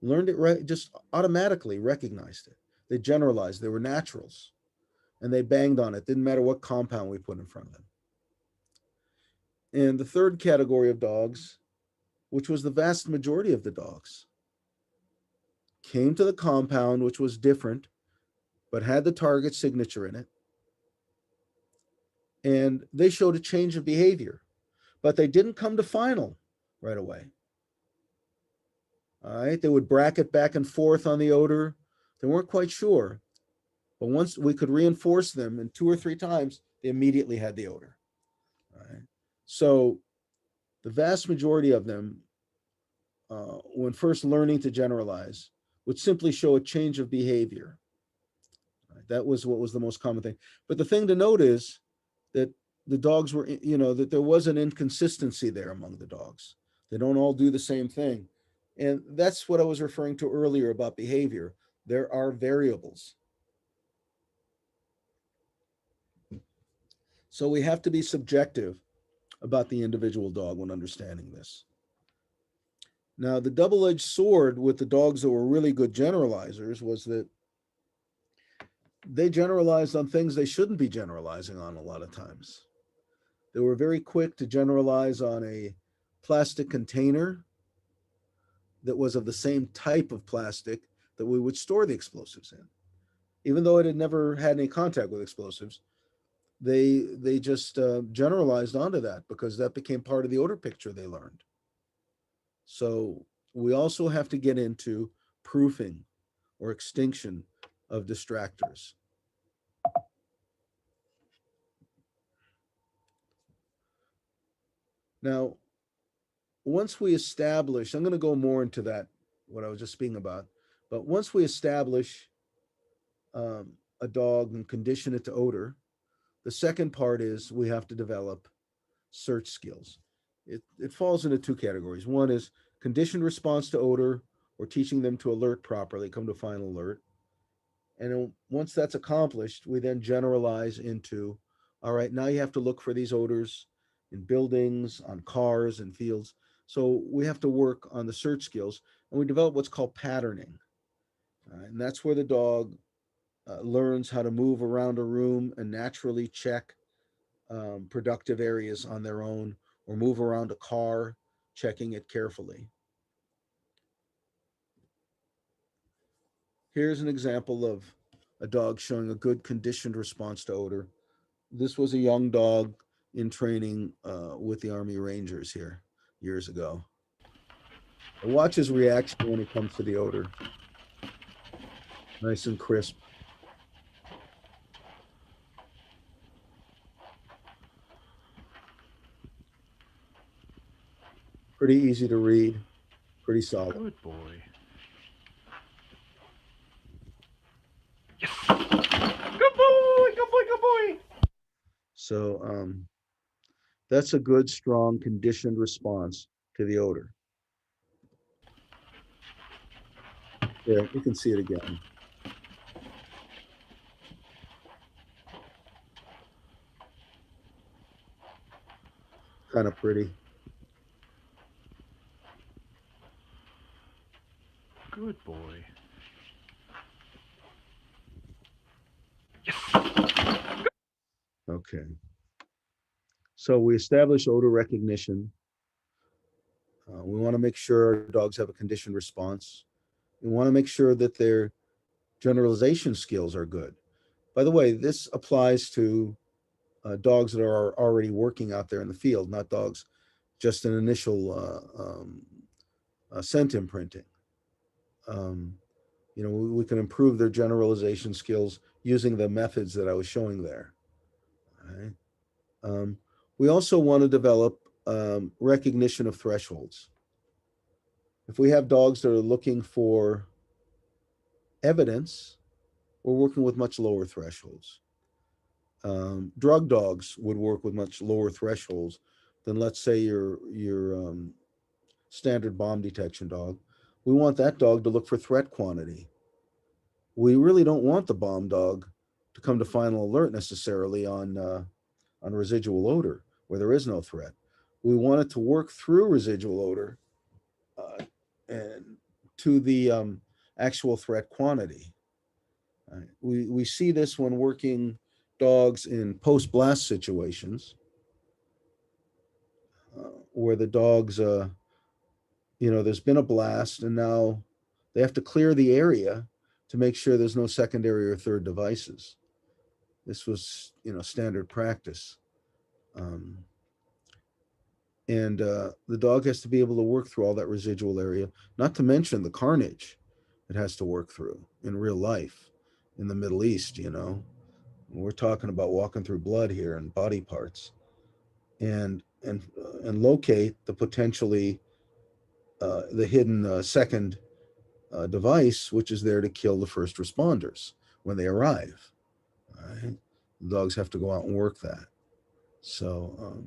it just automatically recognized it. They generalized, they were naturals, and they banged on it. Didn't matter what compound we put in front of them. And the third category of dogs, which was the vast majority of the dogs, came to the compound, which was different, but had the target signature in it. And they showed a change of behavior. but they didn't come to final right away. All right, they would bracket back and forth on the odor. They weren't quite sure, but once we could reinforce them, and 2 or 3 times, they immediately had the odor. All right, so the vast majority of them, when first learning to generalize, would simply show a change of behavior. Right? That was what was the most common thing. But the thing to note is that the dogs were, that there was an inconsistency there among the dogs. They don't all do the same thing. And that's what I was referring to earlier about behavior. There are variables. So we have to be subjective about the individual dog when understanding this. Now, the double-edged sword with the dogs that were really good generalizers was that they generalized on things they shouldn't be generalizing on a lot of times. They were very quick to generalize on a plastic container that was of the same type of plastic that we would store the explosives in. Even though it had never had any contact with explosives, they just generalized onto that because that became part of the odor picture they learned. So we also have to get into proofing or extinction of distractors. Now, once we establish, I'm going to go more into that, what I was just speaking about, but once we establish a dog and condition it to odor, the second part is we have to develop search skills. It falls into 2 categories. One is conditioned response to odor, or teaching them to alert properly, come to final alert. And then once that's accomplished, we then generalize into, all right, now you have to look for these odors in buildings, on cars and fields. So we have to work on the search skills, and we develop what's called patterning. And that's where the dog learns how to move around a room and naturally check productive areas on their own, or move around a car, checking it carefully. Here's an example of a dog showing a good conditioned response to odor. This was a young dog in training with the Army Rangers here years ago. Watch his reaction when it comes to the odor. Nice and crisp. Pretty easy to read, pretty solid. Good boy. Yes. Good boy, good boy, good boy. So that's a good, strong, conditioned response to the odor. There, you can see it again. Kind of pretty. Good boy. Yes. Okay. So we establish odor recognition. We want to make sure our dogs have a conditioned response. We want to make sure that their generalization skills are good. By the way, this applies to dogs that are already working out there in the field, not dogs just an initial scent imprinting. We can improve their generalization skills using the methods that I was showing there. All right. We also want to develop recognition of thresholds. If we have dogs that are looking for evidence, we're working with much lower thresholds. Drug dogs would work with much lower thresholds than, let's say, your standard bomb detection dog. We want that dog to look for threat quantity. We really don't want the bomb dog to come to final alert necessarily on residual odor where there is no threat. We want it to work through residual odor and to the actual threat quantity. We see this when working dogs in post-blast situations where the dogs, there's been a blast and now they have to clear the area to make sure there's no secondary or third devices. This was, standard practice. And the dog has to be able to work through all that residual area, not to mention the carnage it has to work through in real life in the Middle East, you know. We're talking about walking through blood here and body parts, and locate the potentially the hidden second device, which is there to kill the first responders when they arrive. All right, the dogs have to go out and work that. So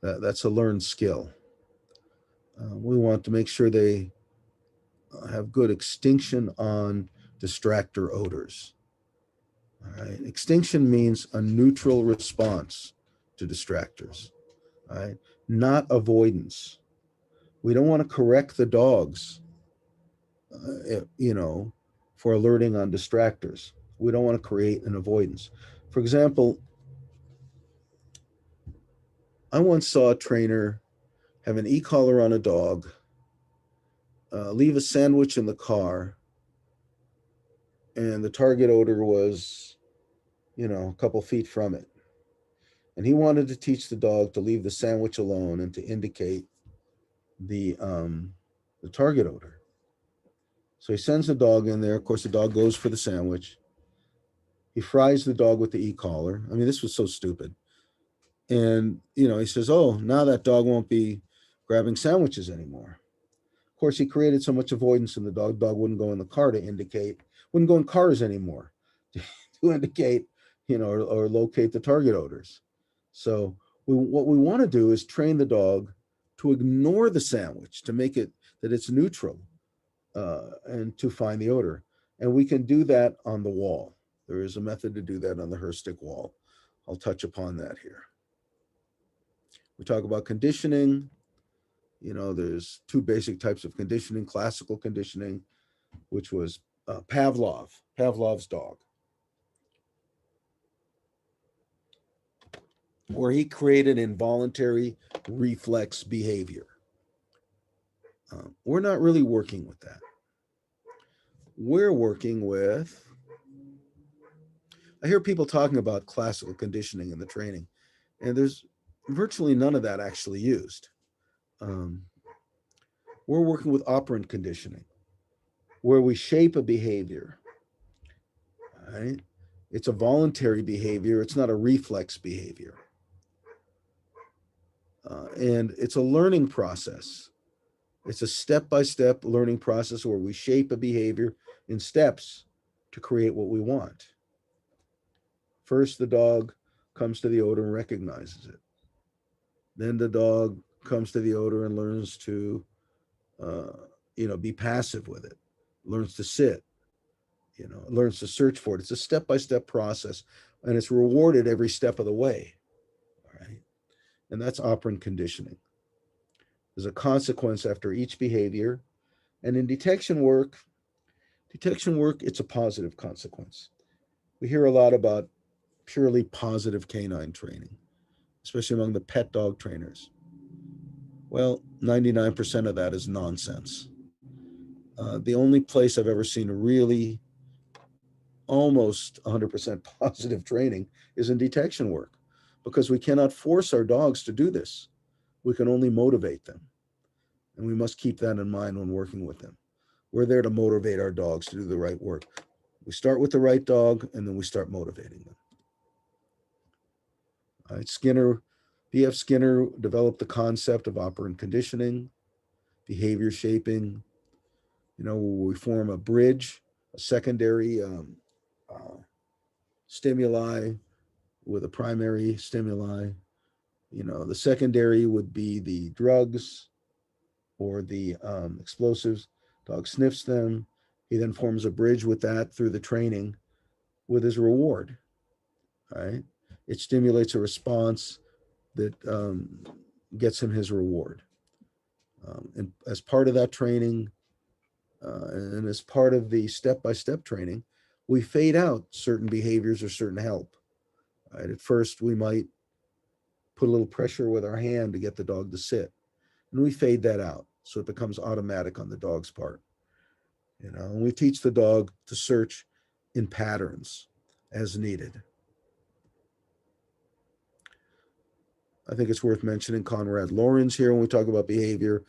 that's a learned skill. We want to make sure they have good extinction on distractor odors. All right, extinction means a neutral response to distractors. All right, not avoidance. We don't want to correct the dogs, you know, for alerting on distractors. We don't want to create an avoidance. For example, I once saw a trainer have an e-collar on a dog, leave a sandwich in the car, and the target odor was, you know, a couple feet from it. And he wanted to teach the dog to leave the sandwich alone and to indicate the target odor. So he sends the dog in there. Of course, the dog goes for the sandwich. He fries the dog with the e-collar. I mean, this was so stupid. And, you know, he says, oh, now that dog won't be grabbing sandwiches anymore. Of course, he created so much avoidance in the dog. Dog wouldn't go in the car to indicate, wouldn't go in cars anymore to indicate, you know, or locate the target odors. So what we want to do is train the dog to ignore the sandwich, to make it that it's neutral, and to find the odor. And we can do that on the wall. There is a method to do that on the Herstik wall. I'll touch upon that here. We talk about conditioning. You know, there's two basic types of conditioning: classical conditioning, which was Pavlov's dog, where he created involuntary reflex behavior. We're not really working with that. We're working with, I hear people talking about classical conditioning in the training, and there's virtually none of that actually used. We're working with operant conditioning, where we shape a behavior. Right? It's a voluntary behavior. It's not a reflex behavior. And it's a learning process. It's a step-by-step learning process where we shape a behavior in steps to create what we want. First, the dog comes to the odor and recognizes it. Then the dog comes to the odor and learns to, you know, be passive with it, learns to sit, you know, learns to search for it. It's a step-by-step process, and it's rewarded every step of the way. All right. And that's operant conditioning. There's a consequence after each behavior. And in detection work, it's a positive consequence. We hear a lot about purely positive canine training, especially among the pet dog trainers. Well, 99% of that is nonsense. The only place I've ever seen really almost 100% positive training is in detection work, because we cannot force our dogs to do this. We can only motivate them. And we must keep that in mind when working with them. We're there to motivate our dogs to do the right work. We start with the right dog, and then we start motivating them. All right, B.F. Skinner developed the concept of operant conditioning, behavior shaping. You know, we form a bridge, a secondary stimuli with a primary stimuli. You know, the secondary would be the drugs or the explosives. Dog sniffs them. He then forms a bridge with that through the training with his reward. All right. It stimulates a response that gets him his reward. And as part of that training, and as part of the step-by-step training, we fade out certain behaviors or certain help. Right? At first, we might put a little pressure with our hand to get the dog to sit, and we fade that out so it becomes automatic on the dog's part. You know, and we teach the dog to search in patterns as needed. I think it's worth mentioning Conrad Lorenz here when we talk about behavior,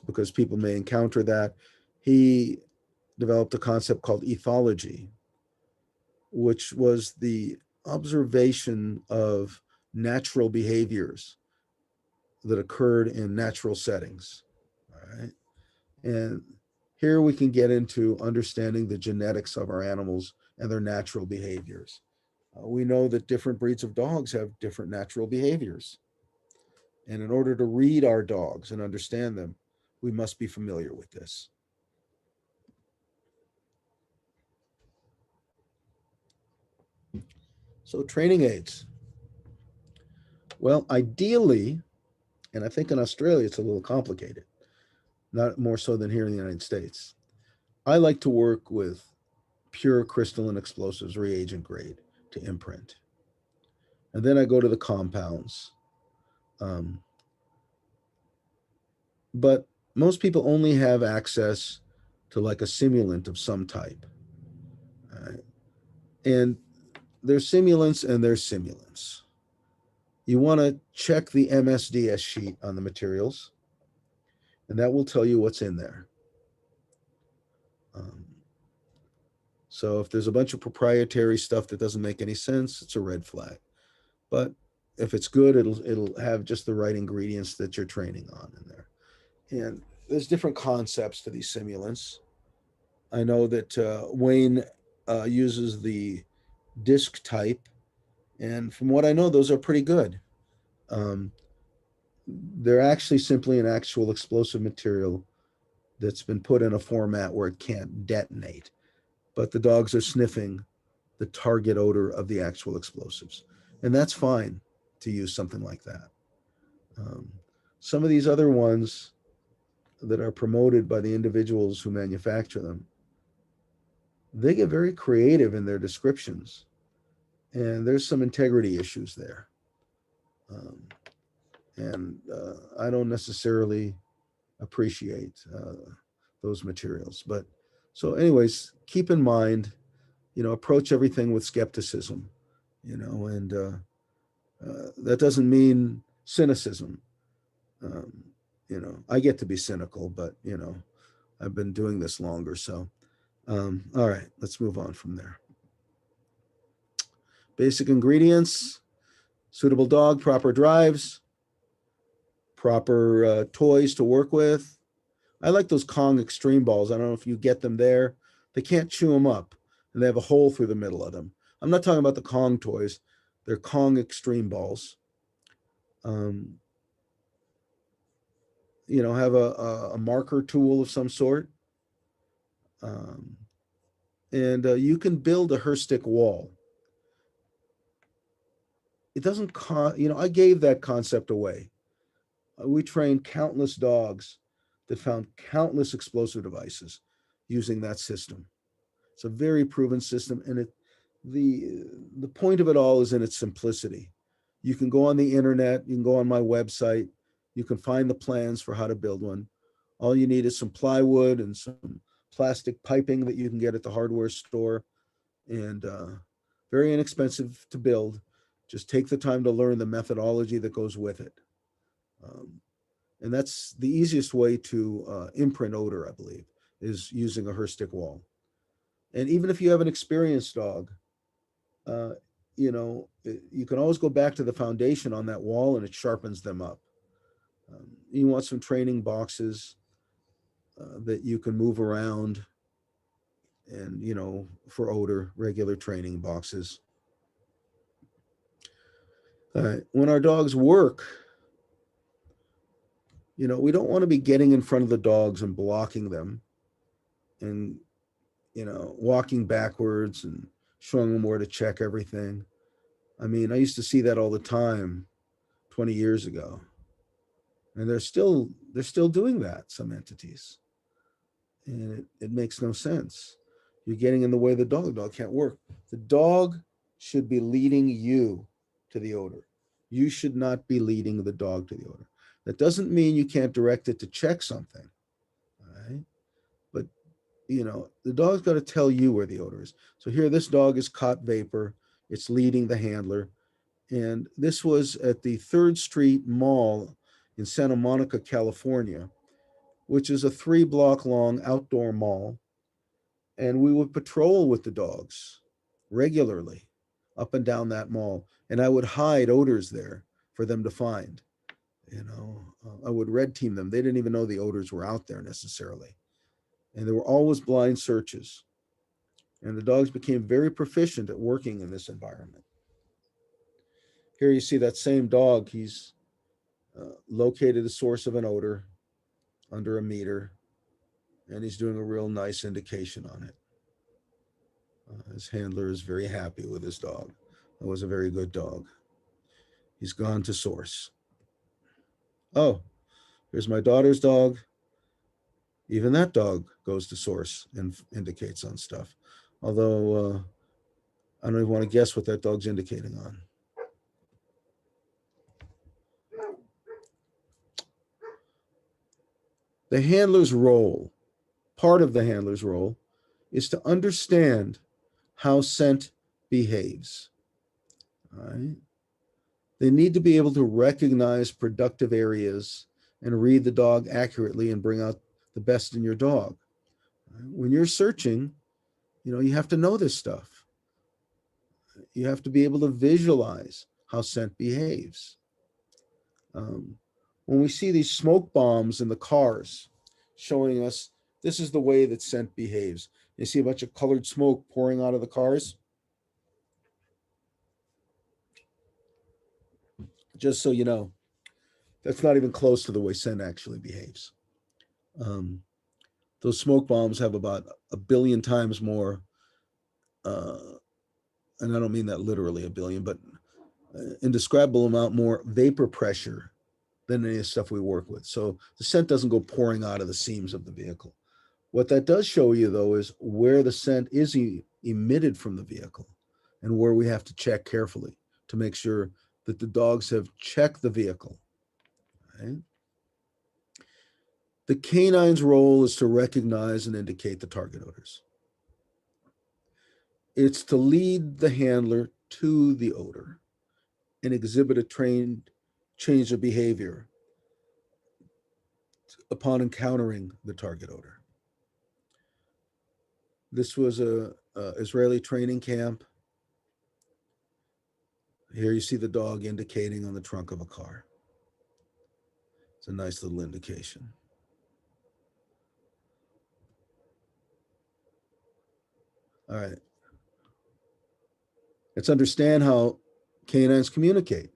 because people may encounter that. He developed a concept called ethology, which was the observation of natural behaviors that occurred in natural settings. All right. And here we can get into understanding the genetics of our animals and their natural behaviors. We know that different breeds of dogs have different natural behaviors. And in order to read our dogs and understand them, we must be familiar with this. So training aids. Well, ideally, and I think in Australia it's a little complicated, not more so than here in the United States. I like to work with pure crystalline explosives, reagent grade to imprint. And then I go to the compounds. But most people only have access to like a simulant of some type. And there's simulants and there's simulants. You want to check the MSDS sheet on the materials, and that will tell you what's in there. So if there's a bunch of proprietary stuff that doesn't make any sense, it's a red flag. But if it's good, it'll have just the right ingredients that you're training on in there. And there's different concepts to these simulants. I know that Wayne uses the disc type, and from what I know, those are pretty good. They're actually simply an actual explosive material that's been put in a format where it can't detonate, but the dogs are sniffing the target odor of the actual explosives. And that's fine to use something like that. Some of these other ones that are promoted by the individuals who manufacture them, they get very creative in their descriptions. And there's some integrity issues there. I don't necessarily appreciate those materials. But so anyways, keep in mind, approach everything with skepticism, and that doesn't mean cynicism. I get to be cynical, but, I've been doing this longer. So, all right, let's move on from there. Basic ingredients: suitable dog, proper drives, proper toys to work with. I like those Kong Extreme balls. I don't know if you get them there. They can't chew them up, and they have a hole through the middle of them. I'm not talking about the Kong toys. They're Kong Extreme balls. Have a marker tool of some sort. And you can build a Herstik wall. It doesn't I gave that concept away. We trained countless dogs that found countless explosive devices using that system. It's a very proven system, and the point of it all is in its simplicity. You can go on the internet, you can go on my website, you can find the plans for how to build one. All you need is some plywood and some plastic piping that you can get at the hardware store, and very inexpensive to build. Just take the time to learn the methodology that goes with it. And that's the easiest way to imprint odor, I believe, is using a Herstik wall. And even if you have an experienced dog, you can always go back to the foundation on that wall, and it sharpens them up. You want some training boxes that you can move around, and for odor, regular training boxes. When our dogs work, we don't want to be getting in front of the dogs and blocking them and walking backwards and showing them where to check everything. I mean, I used to see that all the time 20 years ago, and they're still doing that, some entities, and it makes no sense. You're getting in the way of the dog. The dog can't work. The dog should be leading you to the odor. You should not be leading the dog to the odor. That doesn't mean you can't direct it to check something, all right? But, the dog's got to tell you where the odor is. So here, this dog is caught vapor. It's leading the handler, And this was at the 3rd Street Mall in Santa Monica, California, which is a 3-block long outdoor mall. And we would patrol with the dogs regularly up and down that mall. And I would hide odors there for them to find. I would red team them. They didn't even know the odors were out there necessarily. And there were always blind searches. And the dogs became very proficient at working in this environment. Here you see that same dog. He's located the source of an odor under a meter, and he's doing a real nice indication on it. His handler is very happy with his dog. That was a very good dog. He's gone to source. Oh, here's my daughter's dog. Even that dog goes to source and indicates on stuff. Although I don't even want to guess what that dog's indicating on. The handler's role, part of the handler's role, is to understand how scent behaves. All right? They need to be able to recognize productive areas and read the dog accurately and bring out the best in your dog. When you're searching, you have to know this stuff. You have to be able to visualize how scent behaves. When we see these smoke bombs in the cars showing us this is the way that scent behaves. You see a bunch of colored smoke pouring out of the cars. Just so you know, that's not even close to the way scent actually behaves. Those smoke bombs have about 1 billion times more, and I don't mean that literally 1 billion, but indescribable amount more vapor pressure than any of the stuff we work with. So the scent doesn't go pouring out of the seams of the vehicle. What that does show you, though, is where the scent is emitted from the vehicle and where we have to check carefully to make sure that the dogs have checked the vehicle. Right? The canine's role is to recognize and indicate the target odors. It's to lead the handler to the odor and exhibit a trained change of behavior upon encountering the target odor. This was a Israeli training camp. Here you see the dog indicating on the trunk of a car. It's a nice little indication. All right. Let's understand how canines communicate.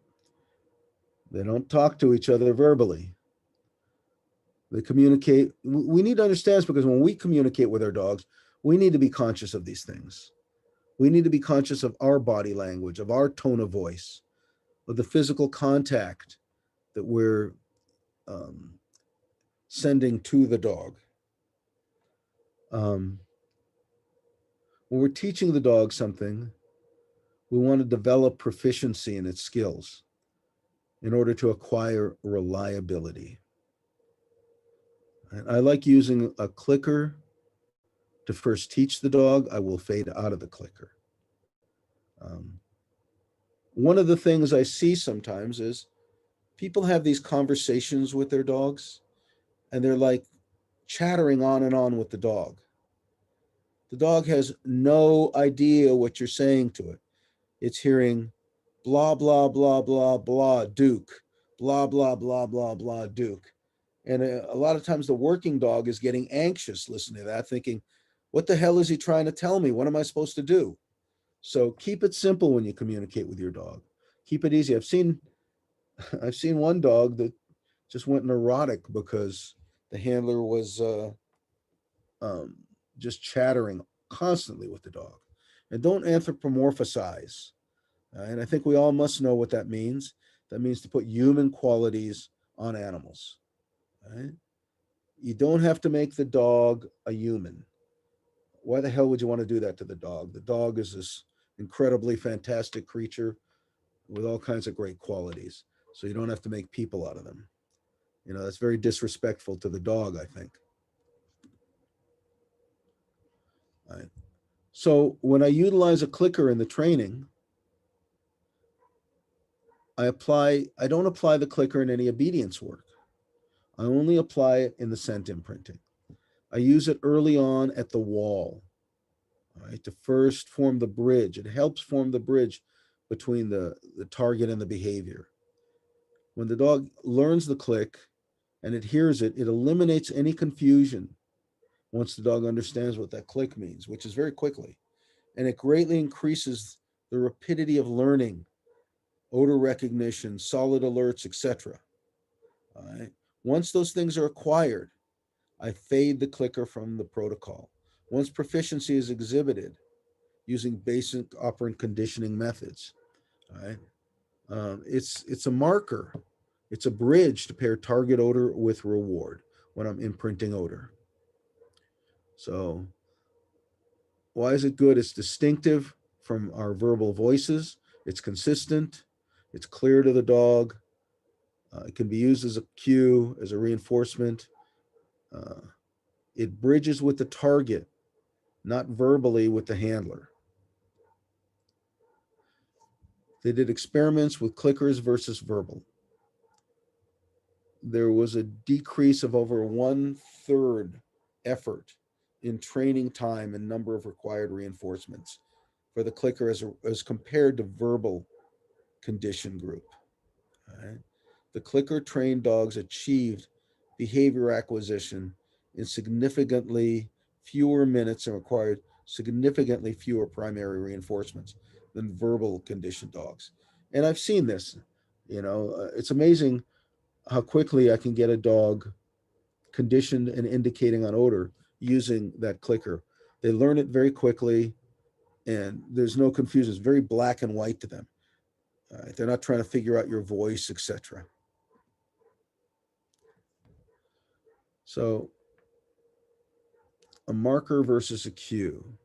They don't talk to each other verbally. They communicate. We need to understand this because when we communicate with our dogs, we need to be conscious of these things. We need to be conscious of our body language, of our tone of voice, of the physical contact that we're sending to the dog. When we're teaching the dog something, we want to develop proficiency in its skills in order to acquire reliability. And I like using a clicker to first teach the dog. I will fade out of the clicker. One of the things I see sometimes is people have these conversations with their dogs and they're like chattering on and on with the dog. The dog has no idea what you're saying to it. It's hearing blah, blah, blah, blah, blah, Duke, blah, blah, blah, blah, blah, Duke. And a lot of times the working dog is getting anxious listening to that, thinking, what the hell is he trying to tell me? What am I supposed to do? So keep it simple when you communicate with your dog. Keep it easy. I've seen one dog that just went neurotic because the handler was just chattering constantly with the dog. And don't anthropomorphize. And I think we all must know what that means. That means to put human qualities on animals. Right? You don't have to make the dog a human. Why the hell would you want to do that to the dog? The dog is this incredibly fantastic creature with all kinds of great qualities. So you don't have to make people out of them. That's very disrespectful to the dog, I think. All right. So when I utilize a clicker in the training, I don't apply the clicker in any obedience work. I only apply it in the scent imprinting. I use it early on at the wall, all right, to first form the bridge. It helps form the bridge between the target and the behavior. When the dog learns the click and it hears it, it eliminates any confusion once the dog understands what that click means, which is very quickly. And it greatly increases the rapidity of learning, odor recognition, solid alerts, etc. All right. Once those things are acquired, I fade the clicker from the protocol. Once proficiency is exhibited using basic operant conditioning methods, all right, it's a marker. It's a bridge to pair target odor with reward when I'm imprinting odor. So why is it good? It's distinctive from our verbal voices. It's consistent. It's clear to the dog. It can be used as a cue, as a reinforcement. It bridges with the target, not verbally with the handler. They did experiments with clickers versus verbal. There was a decrease of over 1/3 effort in training time and number of required reinforcements for the clicker as compared to verbal condition group. All right. The clicker trained dogs achieved behavior acquisition in significantly fewer minutes and required significantly fewer primary reinforcements than verbal conditioned dogs. And I've seen this, it's amazing how quickly I can get a dog conditioned and indicating on odor using that clicker. They learn it very quickly and there's no confusion. It's very black and white to them. They're not trying to figure out your voice, etc. So a marker versus a cue.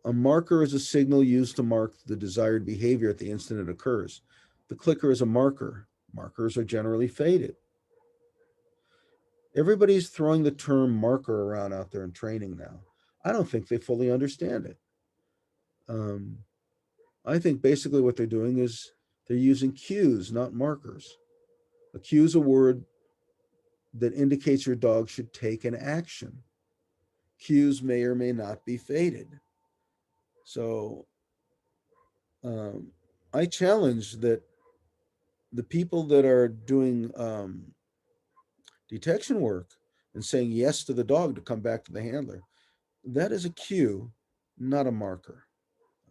A marker is a signal used to mark the desired behavior at the instant it occurs. The clicker is a marker. Markers are generally faded. Everybody's throwing the term marker around out there in training now. I don't think they fully understand it. I think basically what they're doing is they're using cues, not markers. A cue is a word that indicates your dog should take an action. Cues may or may not be faded. So I challenge that the people that are doing detection work and saying yes to the dog to come back to the handler, that is a cue, not a marker.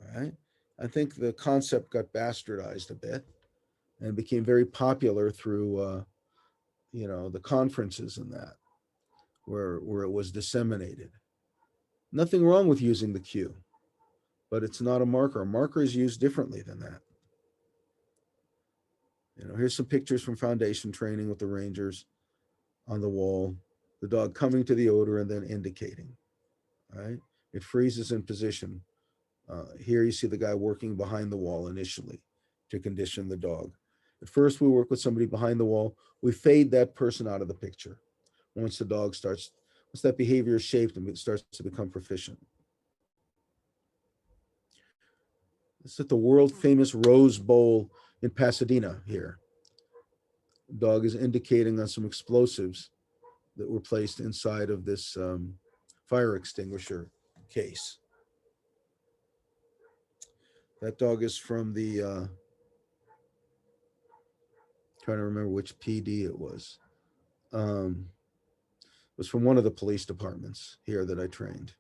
All right. I think the concept got bastardized a bit and became very popular through the conferences and that where it was disseminated. Nothing wrong with using the cue, but it's not a marker. A marker is used differently than that. Here's some pictures from foundation training with the rangers on the wall, the dog coming to the odor and then indicating, all right? It freezes in position. Here you see the guy working behind the wall initially to condition the dog. At first we work with somebody behind the wall. We fade that person out of the picture. Once that behavior is shaped and it starts to become proficient. It's at the world famous Rose Bowl in Pasadena here. Dog is indicating on some explosives that were placed inside of this fire extinguisher case. That dog is from the, trying to remember which PD it was. It was from one of the police departments here that I trained.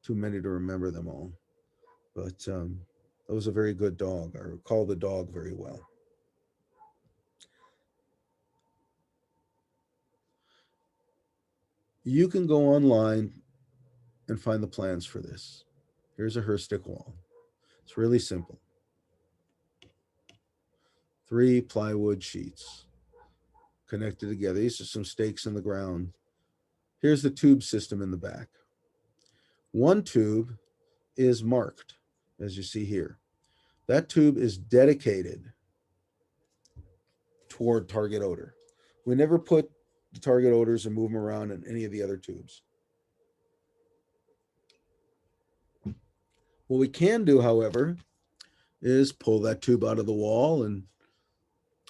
Too many to remember them all. But it was a very good dog. I recall the dog very well. You can go online and find the plans for this. Here's a Herstik wall. It's really simple. 3 plywood sheets connected together. These are some stakes in the ground. Here's the tube system in the back. One tube is marked, as you see here. That tube is dedicated toward target odor. We never put the target odors and move them around in any of the other tubes. What we can do, however, is pull that tube out of the wall and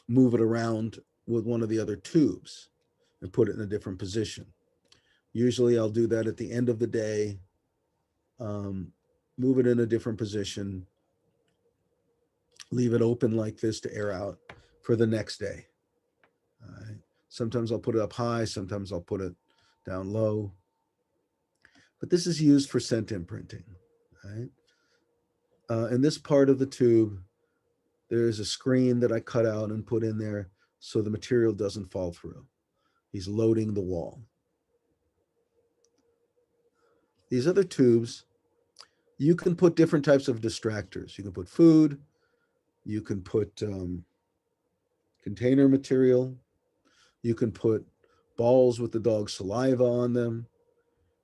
move it around with one of the other tubes and put it in a different position. Usually I'll do that at the end of the day, move it in a different position, leave it open like this to air out for the next day. All right. Sometimes I'll put it up high, sometimes I'll put it down low. But this is used for scent imprinting. Right? In this part of the tube, there's a screen that I cut out and put in there so the material doesn't fall through. He's loading the wall. These other tubes, you can put different types of distractors. You can put food, you can put container material, you can put balls with the dog's saliva on them,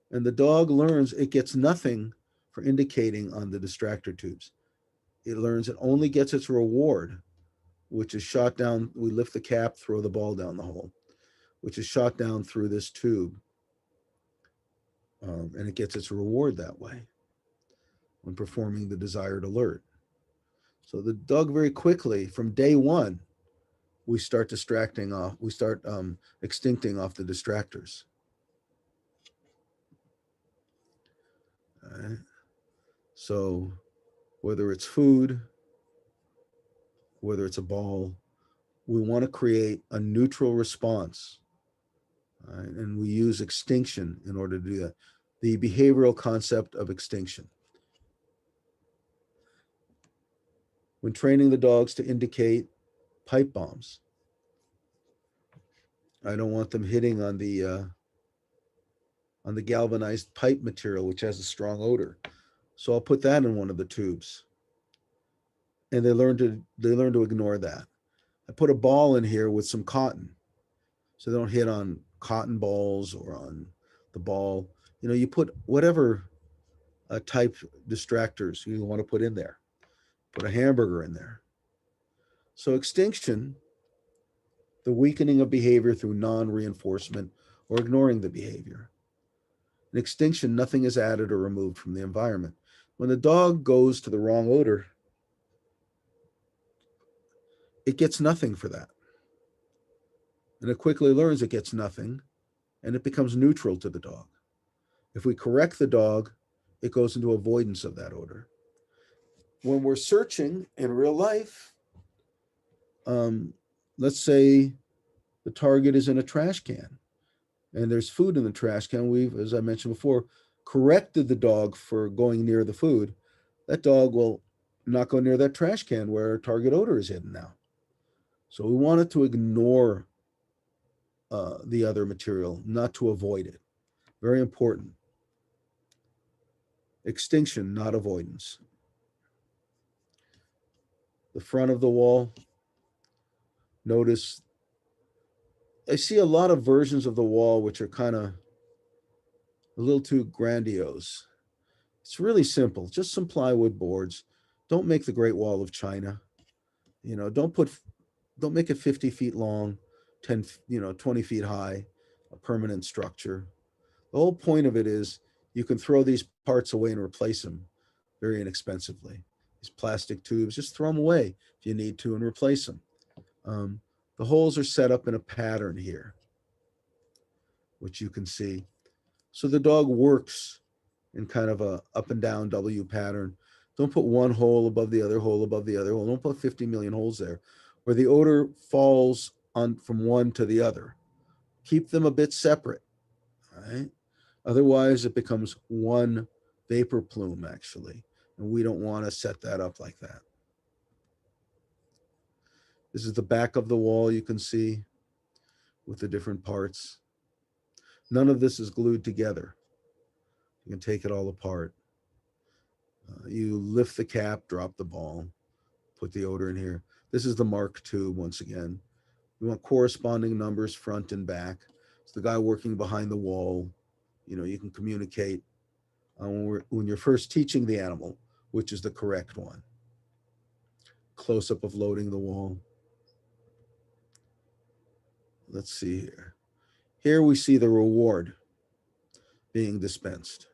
and the dog learns it gets nothing for indicating on the distractor tubes. It learns it only gets its reward, which is shot down. We lift the cap, throw the ball down the hole, which is shot down through this tube. And it gets its reward that way when performing the desired alert. So the dog very quickly, from day one, we start distracting off, we start extincting off the distractors. All right. So whether it's food, whether it's a ball, we want to create a neutral response. Right? And we use extinction in order to do that. The behavioral concept of extinction. When training the dogs to indicate pipe bombs, I don't want them hitting on the galvanized pipe material, which has a strong odor. So I'll put that in one of the tubes. And they learn to ignore that. I put a ball in here with some cotton, so they don't hit on cotton balls or on the ball. You know, you put whatever type distractors you want to put in there. Put a hamburger in there. So extinction, the weakening of behavior through non-reinforcement or ignoring the behavior. In extinction, nothing is added or removed from the environment. When the dog goes to the wrong odor, it gets nothing for that. And it quickly learns it gets nothing, and it becomes neutral to the dog. If we correct the dog, it goes into avoidance of that odor. When we're searching in real life, let's say the target is in a trash can and there's food in the trash can. We've, as I mentioned before, corrected the dog for going near the food. That dog will not go near that trash can where target odor is hidden now. So we want it to ignore the other material, not to avoid it. Very important. Extinction, not avoidance. The front of the wall, notice I see a lot of versions of the wall which are kind of a little too grandiose. It's really simple, just some plywood boards. Don't make the Great Wall of China. You know, don't make it 50 feet long, 20 feet high, a permanent structure. The whole point of it is you can throw these parts away and replace them very inexpensively. These plastic tubes, just throw them away if you need to and replace them. The holes are set up in a pattern here, which you can see. So the dog works in kind of a up and down W pattern. Don't put one hole above the other hole above the other hole. Don't put 50 million holes there where the odor falls on from one to the other. Keep them a bit separate, right? Otherwise it becomes one vapor plume actually. And we don't want to set that up like that. This is the back of the wall you can see with the different parts. None of this is glued together. You can take it all apart. You lift the cap, drop the ball, put the odor in here. This is the mark tube once again. We want corresponding numbers front and back. It's the guy working behind the wall. You know, you can communicate when you're first teaching the animal, which is the correct one. Close-up of loading the wall. Let's see here. Here we see the reward being dispensed.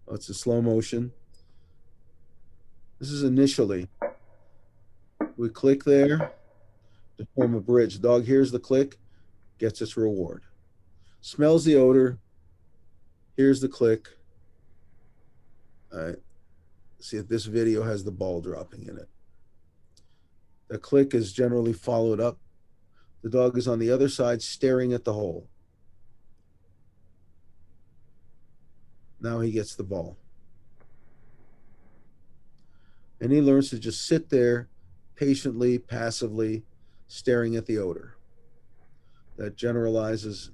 Oh, it's a slow motion. This is initially. We click there to form a bridge. The dog hears the click, gets its reward. Smells the odor, hears the click. All right. See if this video has the ball dropping in it. The click is generally followed up. The dog is on the other side staring at the hole. Now he gets the ball. And he learns to just sit there patiently, passively, staring at the odor. That generalizes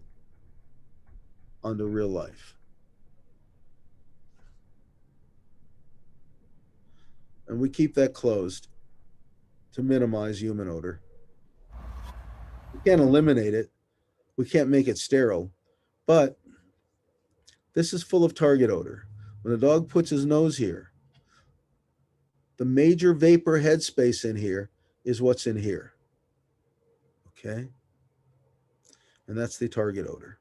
onto real life. And we keep that closed to minimize human odor. We can't eliminate it. We can't make it sterile, but this is full of target odor. When the dog puts his nose here, the major vapor headspace in here is what's in here. Okay? And that's the target odor.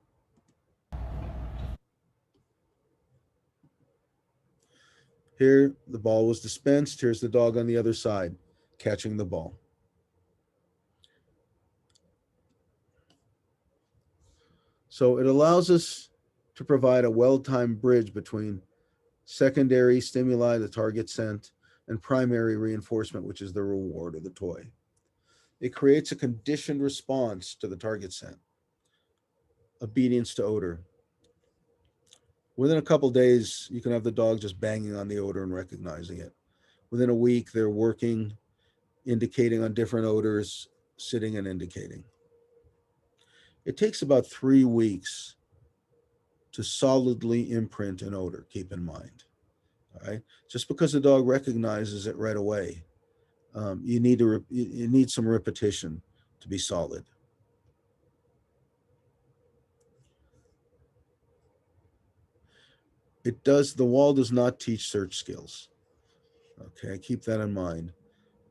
Here, the ball was dispensed. Here's the dog on the other side catching the ball. So it allows us to provide a well-timed bridge between secondary stimuli, the target scent, and primary reinforcement, which is the reward or the toy. It creates a conditioned response to the target scent, obedience to odor. Within a couple days, you can have the dog just banging on the odor and recognizing it. Within a week, they're working, indicating on different odors, sitting and indicating. It takes about 3 weeks to solidly imprint an odor, keep in mind. All right. Just because the dog recognizes it right away, you need some repetition to be solid. The wall does not teach search skills. Okay, keep that in mind.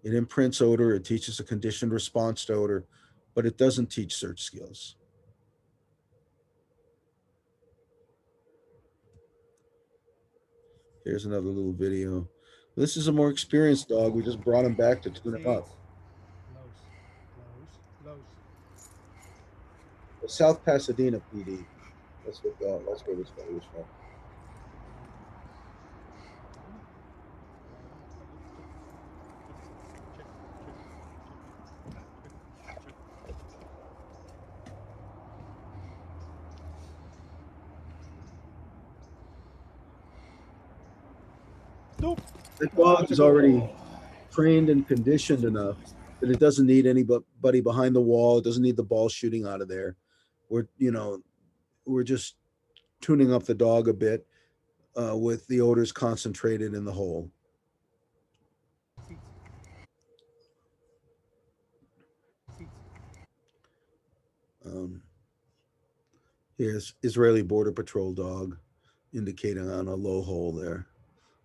It imprints odor, it teaches a conditioned response to odor, but it doesn't teach search skills. Here's another little video. This is a more experienced dog. We just brought him back to tune him up. The South Pasadena PD. That's where this guy was from. Nope. The dog is already trained and conditioned enough that it doesn't need anybody behind the wall. It doesn't need the ball shooting out of there. We're just tuning up the dog a bit with the odors concentrated in the hole. Here's Israeli Border Patrol dog indicating on a low hole there,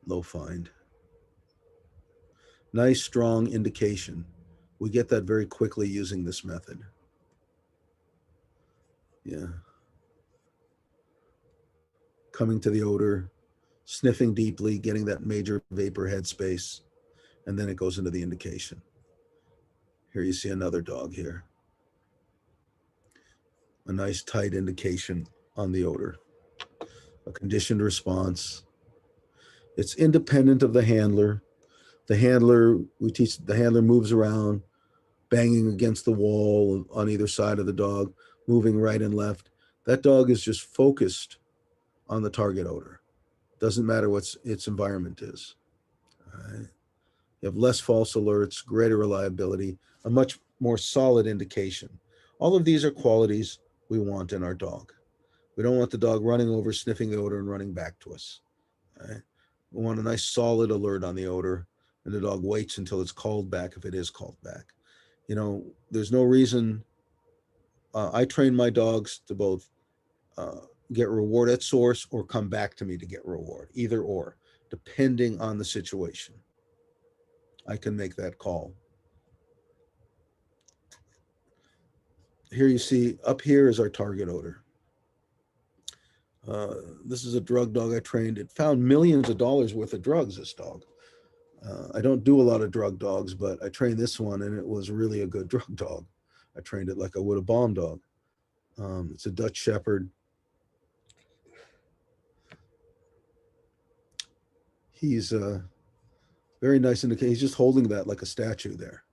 low find. Nice, strong indication. We get that very quickly using this method. Yeah. Coming to the odor, sniffing deeply, getting that major vapor headspace, and then it goes into the indication. Here you see another dog here. A nice tight indication on the odor. A conditioned response. It's independent of the handler. We teach the handler moves around, banging against the wall on either side of the dog, moving right and left. That dog is just focused on the target odor. Doesn't matter what its environment is. All right. You have less false alerts, greater reliability, a much more solid indication. All of these are qualities we want in our dog. We don't want the dog running over, sniffing the odor, and running back to us. All right. We want a nice solid alert on the odor, and the dog waits until it's called back if it is called back. There's no reason. I train my dogs to both get reward at source or come back to me to get reward, either or, depending on the situation. I can make that call. Here you see, up here is our target odor. This is a drug dog I trained. It found millions of dollars worth of drugs, this dog. I don't do a lot of drug dogs, but I trained this one and it was really a good drug dog. I trained it like I would a bomb dog. It's a Dutch Shepherd. He's very nice indicator. He's just holding that like a statue there,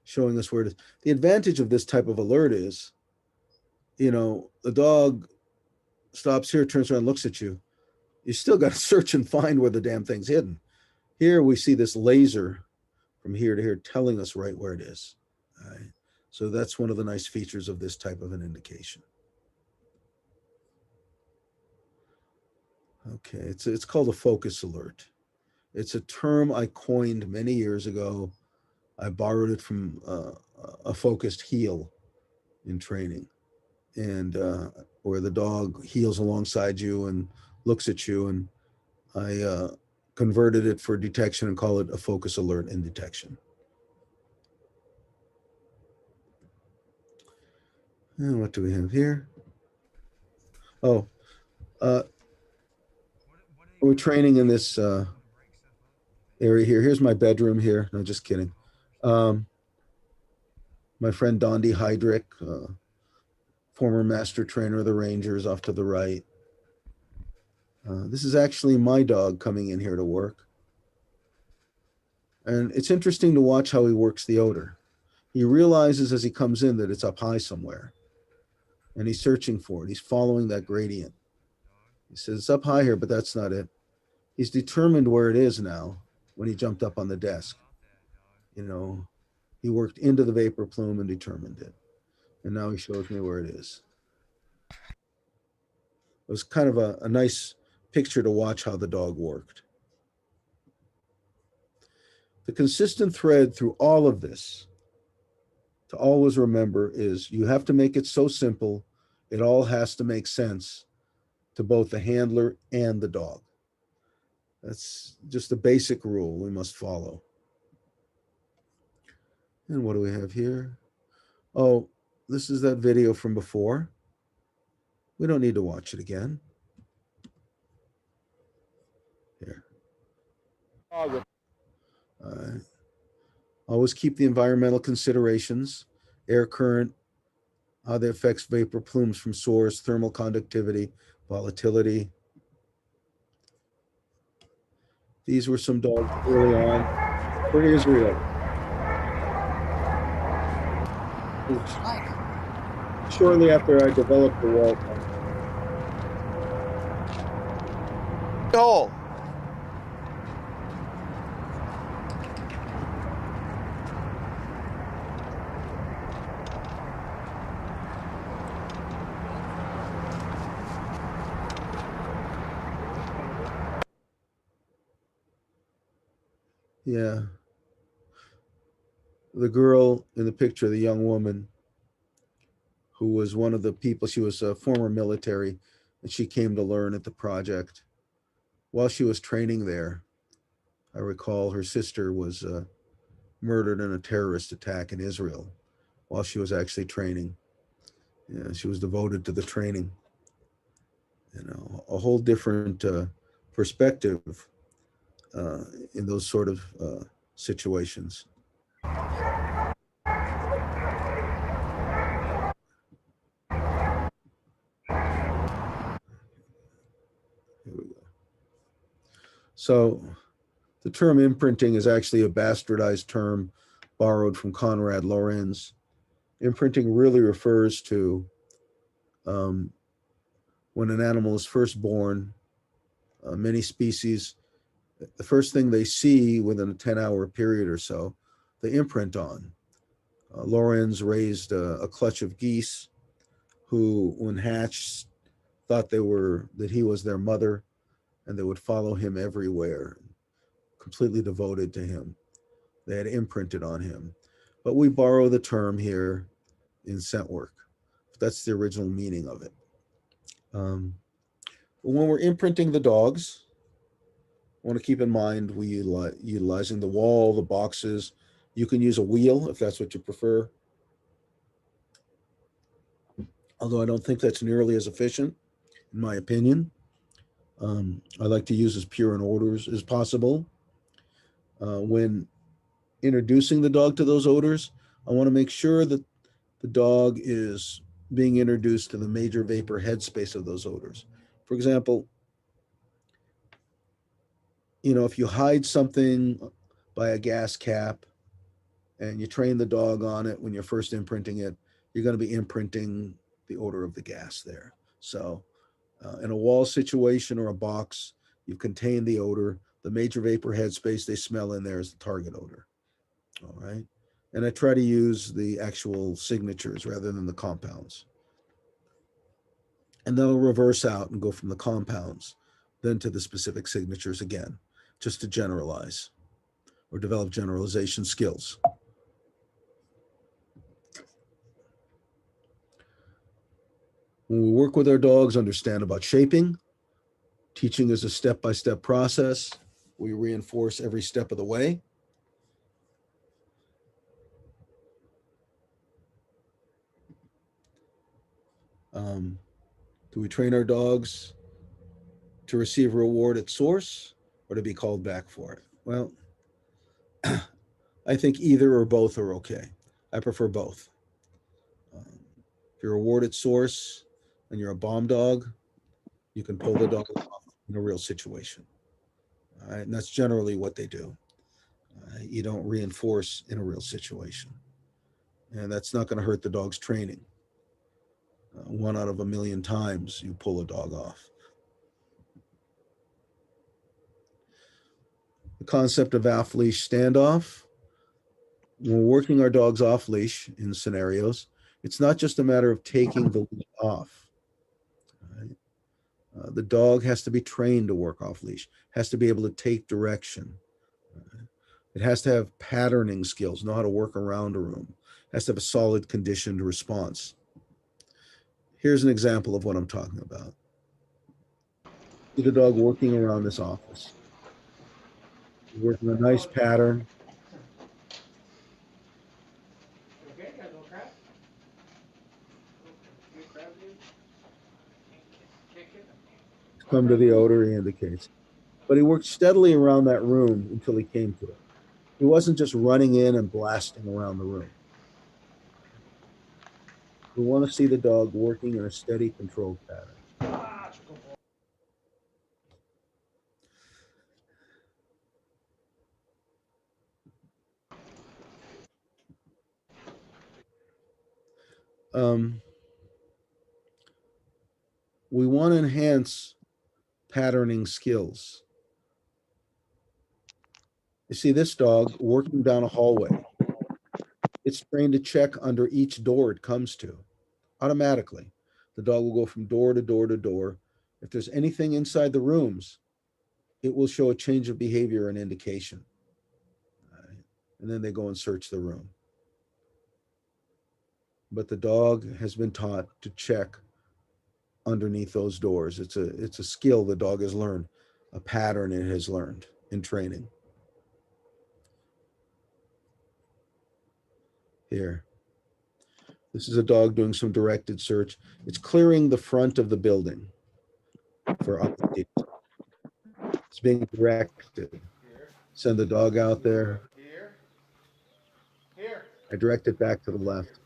showing us where it is. The advantage of this type of alert is, you know, the dog stops here, turns around, looks at you. You still got to search and find where the damn thing's hidden. Here we see this laser from here to here telling us right where it is. All right. So that's one of the nice features of this type of an indication. Okay, it's called a focus alert. It's a term I coined many years ago. I borrowed it from a focused heel in training, and where the dog heels alongside you and looks at you, and I converted it for detection and call it a focus alert in detection. And what do we have here? Oh, we're training in this area here. Here's my bedroom here. No, just kidding. My friend Dondi Heydrich, former master trainer of the Rangers, off to the right. This is actually my dog coming in here to work. And it's interesting to watch how he works the odor. He realizes as he comes in that it's up high somewhere. And he's searching for it. He's following that gradient. He says, it's up high here, but that's not it. He's determined where it is now when he jumped up on the desk. You know, he worked into the vapor plume and determined it. And now he shows me where it is. It was kind of a nice picture to watch how the dog worked. The consistent thread through all of this to always remember is you have to make it so simple, it all has to make sense to both the handler and the dog. That's just a basic rule we must follow. And what do we have here? Oh, this is that video from before. We don't need to watch it again. Here. Always keep the environmental considerations, air current, how that affects vapor plumes from source, thermal conductivity, volatility. These were some dogs early on for Israel. Shortly after I developed the wall. Hole. Yeah. The girl in the picture, the young woman who was one of the people, she was a former military, and she came to learn at the project. While she was training there, I recall her sister was murdered in a terrorist attack in Israel while she was actually training. Yeah, she was devoted to the training. You know, a whole different perspective in those sort of situations. Here we go. So the term imprinting is actually a bastardized term borrowed from Konrad Lorenz. Imprinting really refers to when an animal is first born, many species, the first thing they see within a 10-hour period or so, they imprint on. Lorenz raised a clutch of geese who, when hatched, thought that he was their mother, and they would follow him everywhere, completely devoted to him. They had imprinted on him. But we borrow the term here in scent work. That's the original meaning of it. When we're imprinting the dogs, I want to keep in mind we utilizing the wall, the boxes. You can use a wheel if that's what you prefer. Although I don't think that's nearly as efficient, in my opinion. I like to use as pure an orders as possible. When introducing the dog to those odors, I want to make sure that the dog is being introduced to the major vapor headspace of those odors. For example, if you hide something by a gas cap and you train the dog on it when you're first imprinting it, you're going to be imprinting the odor of the gas there. So in a wall situation or a box, you contain the odor. The major vapor headspace they smell in there is the target odor. All right. And I try to use the actual signatures rather than the compounds. And then I'll reverse out and go from the compounds then to the specific signatures again, just to generalize or develop generalization skills. When we work with our dogs, understand about shaping. Teaching is a step-by-step process. We reinforce every step of the way. Do we train our dogs to receive reward at source or to be called back for it? Well, I think either or both are okay. I prefer both. If you're reward at source and you're a bomb dog, you can pull the dog off in a real situation. All right, and that's generally what they do. You don't reinforce in a real situation. And that's not going to hurt the dog's training. 1 out of 1,000,000 times you pull a dog off. The concept of off-leash standoff. When we're working our dogs off-leash in scenarios, it's not just a matter of taking the leash off. Right? The dog has to be trained to work off-leash, has to be able to take direction. It has to have patterning skills, know how to work around a room, has to have a solid conditioned response. Here's an example of what I'm talking about. See the dog working around this office. He's working a nice pattern. Come to the odor, he indicates. But he worked steadily around that room until he came to it. He wasn't just running in and blasting around the room. We want to see the dog working in a steady, controlled pattern. We want to enhance patterning skills. You see this dog working down a hallway. It's trained to check under each door it comes to automatically. The dog will go from door to door to door. If there's anything inside the rooms, it will show a change of behavior and indication. Right? And then they go and search the room. But the dog has been taught to check underneath those doors. It's a skill the dog has learned, a pattern it has learned in training. Here. This is a dog doing some directed search. It's clearing the front of the building for updates. It's being directed. Send the dog out there. I direct it back to the left.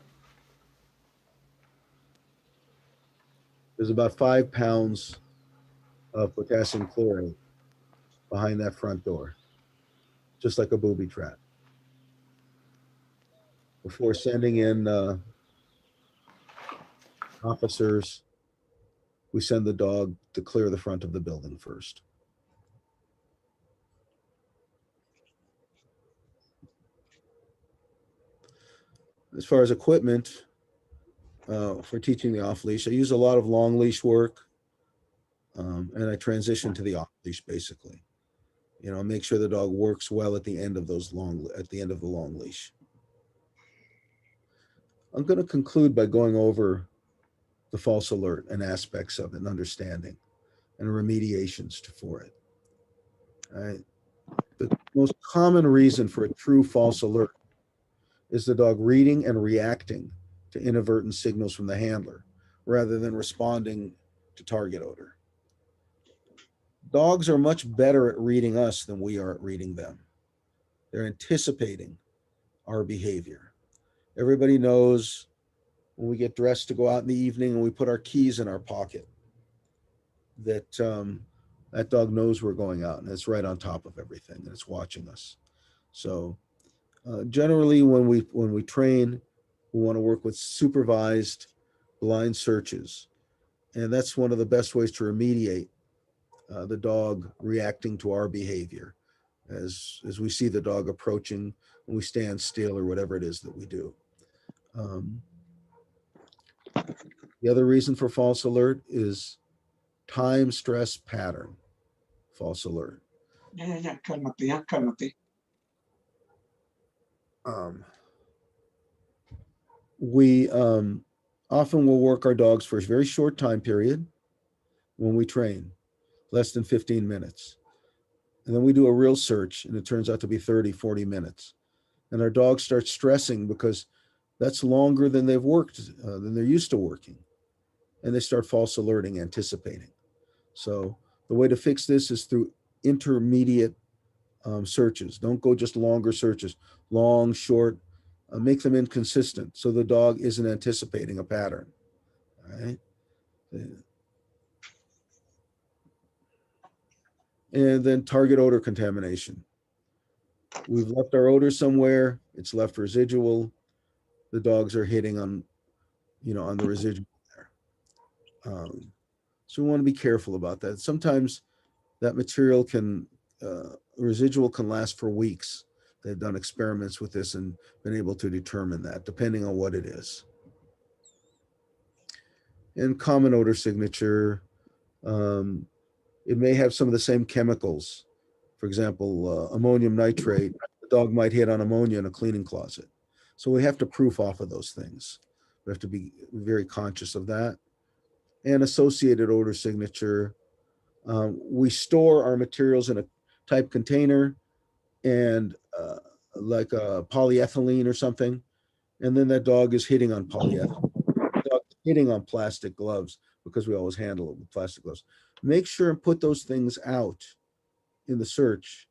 There's about 5 pounds of potassium chloride behind that front door, just like a booby trap. Before sending in officers, we send the dog to clear the front of the building first. As far as equipment for teaching the off-leash, I use a lot of long leash work, and I transition to the off-leash basically. Make sure the dog works well at the end of the long leash. I'm going to conclude by going over the false alert and aspects of it and understanding and remediations for it. All right. The most common reason for a true false alert is the dog reading and reacting to inadvertent signals from the handler rather than responding to target odor. Dogs are much better at reading us than we are at reading them. They're anticipating our behavior. Everybody knows when we get dressed to go out in the evening and we put our keys in our pocket, that that dog knows we're going out and it's right on top of everything and it's watching us. So generally when we train, we want to work with supervised blind searches. And that's one of the best ways to remediate the dog reacting to our behavior as we see the dog approaching when we stand still or whatever it is that we do. The other reason for false alert is time, stress, pattern. False alert. Ya, cálmate, ya, cálmate. We often will work our dogs for a very short time period when we train, less than 15 minutes. And then we do a real search and it turns out to be 30, 40 minutes. And our dogs start stressing because that's longer than they've worked, than they're used to working. And they start false alerting, anticipating. So the way to fix this is through intermediate searches. Don't go just longer searches, long, short, make them inconsistent so the dog isn't anticipating a pattern. All right. And then target odor contamination. We've left our odor somewhere, it's left residual. The dogs are hitting on, on the residual there. So we want to be careful about that. Sometimes that material residual can last for weeks. They've done experiments with this and been able to determine that depending on what it is. And common odor signature, it may have some of the same chemicals. For example, ammonium nitrate, the dog might hit on ammonia in a cleaning closet. So we have to proof off of those things. We have to be very conscious of that. And associated odor signature, we store our materials in a type container and like a polyethylene or something. And then that dog is hitting on polyethylene, hitting on plastic gloves because we always handle it with plastic gloves. Make sure and put those things out in the search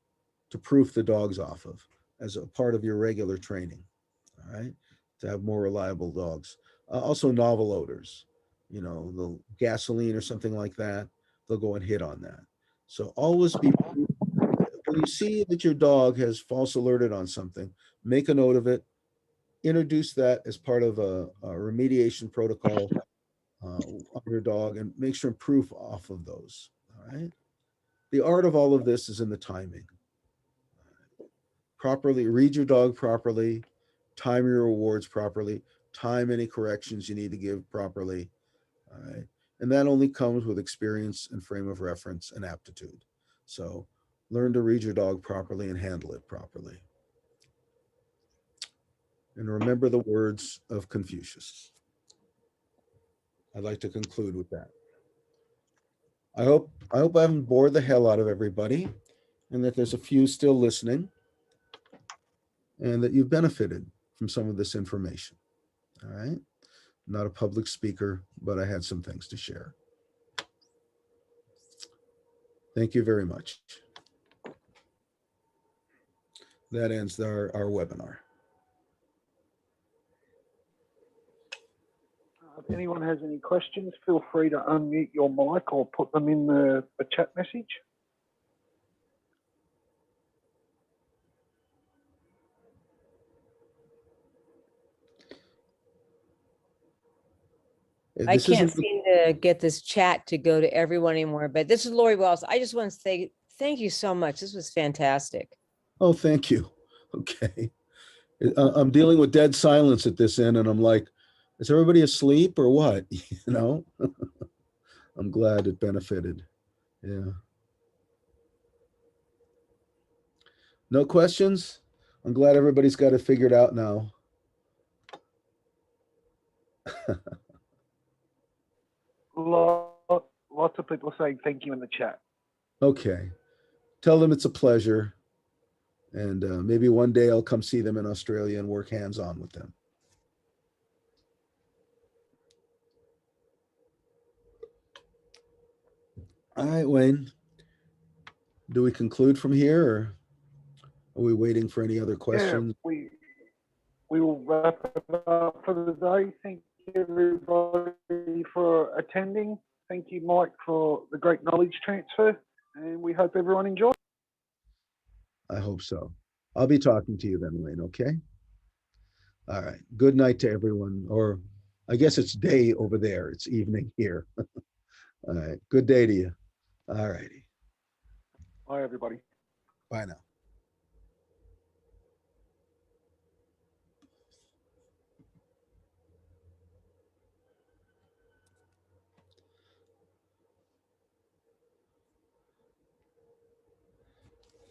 to proof the dogs off of as a part of your regular training, all right? To have more reliable dogs. Also novel odors, the gasoline or something like that, they'll go and hit on that. So always be, when you see that your dog has false alerted on something, make a note of it, introduce that as part of a remediation protocol on your dog and make sure and proof off of those, all right? The art of all of this is in the timing. Properly read your dog properly, time your rewards properly, time any corrections you need to give properly, all right? And that only comes with experience and frame of reference and aptitude. So learn to read your dog properly and handle it properly. And remember the words of Confucius. I'd like to conclude with that. I hope I haven't bored the hell out of everybody and that there's a few still listening and that you've benefited from some of this information. All right. Not a public speaker, but I had some things to share. Thank you very much. That ends our webinar. If anyone has any questions, feel free to unmute your mic or put them in the chat message. I can't seem to get this chat to go to everyone anymore, but this is Lori Wells. I just want to say thank you so much. This was fantastic. Oh, thank you. Okay. I'm dealing with dead silence at this end and I'm like, is everybody asleep or what? I'm glad it benefited. Yeah. No questions? I'm glad everybody's got it figured out now. Lots of people saying thank you in the chat. Okay. Tell them it's a pleasure. And maybe one day I'll come see them in Australia and work hands-on with them. All right, Wayne. Do we conclude from here or? Are we waiting for any other questions? Yeah, we will wrap it up for the day. Thank you everybody for attending. Thank you, Mike, for the great knowledge transfer, and we hope everyone enjoys. I hope so. I'll be talking to you then, Wayne, okay? All right. Good night to everyone, or I guess it's day over there. It's evening here. All right. Good day to you. All righty. Bye, everybody. Bye now.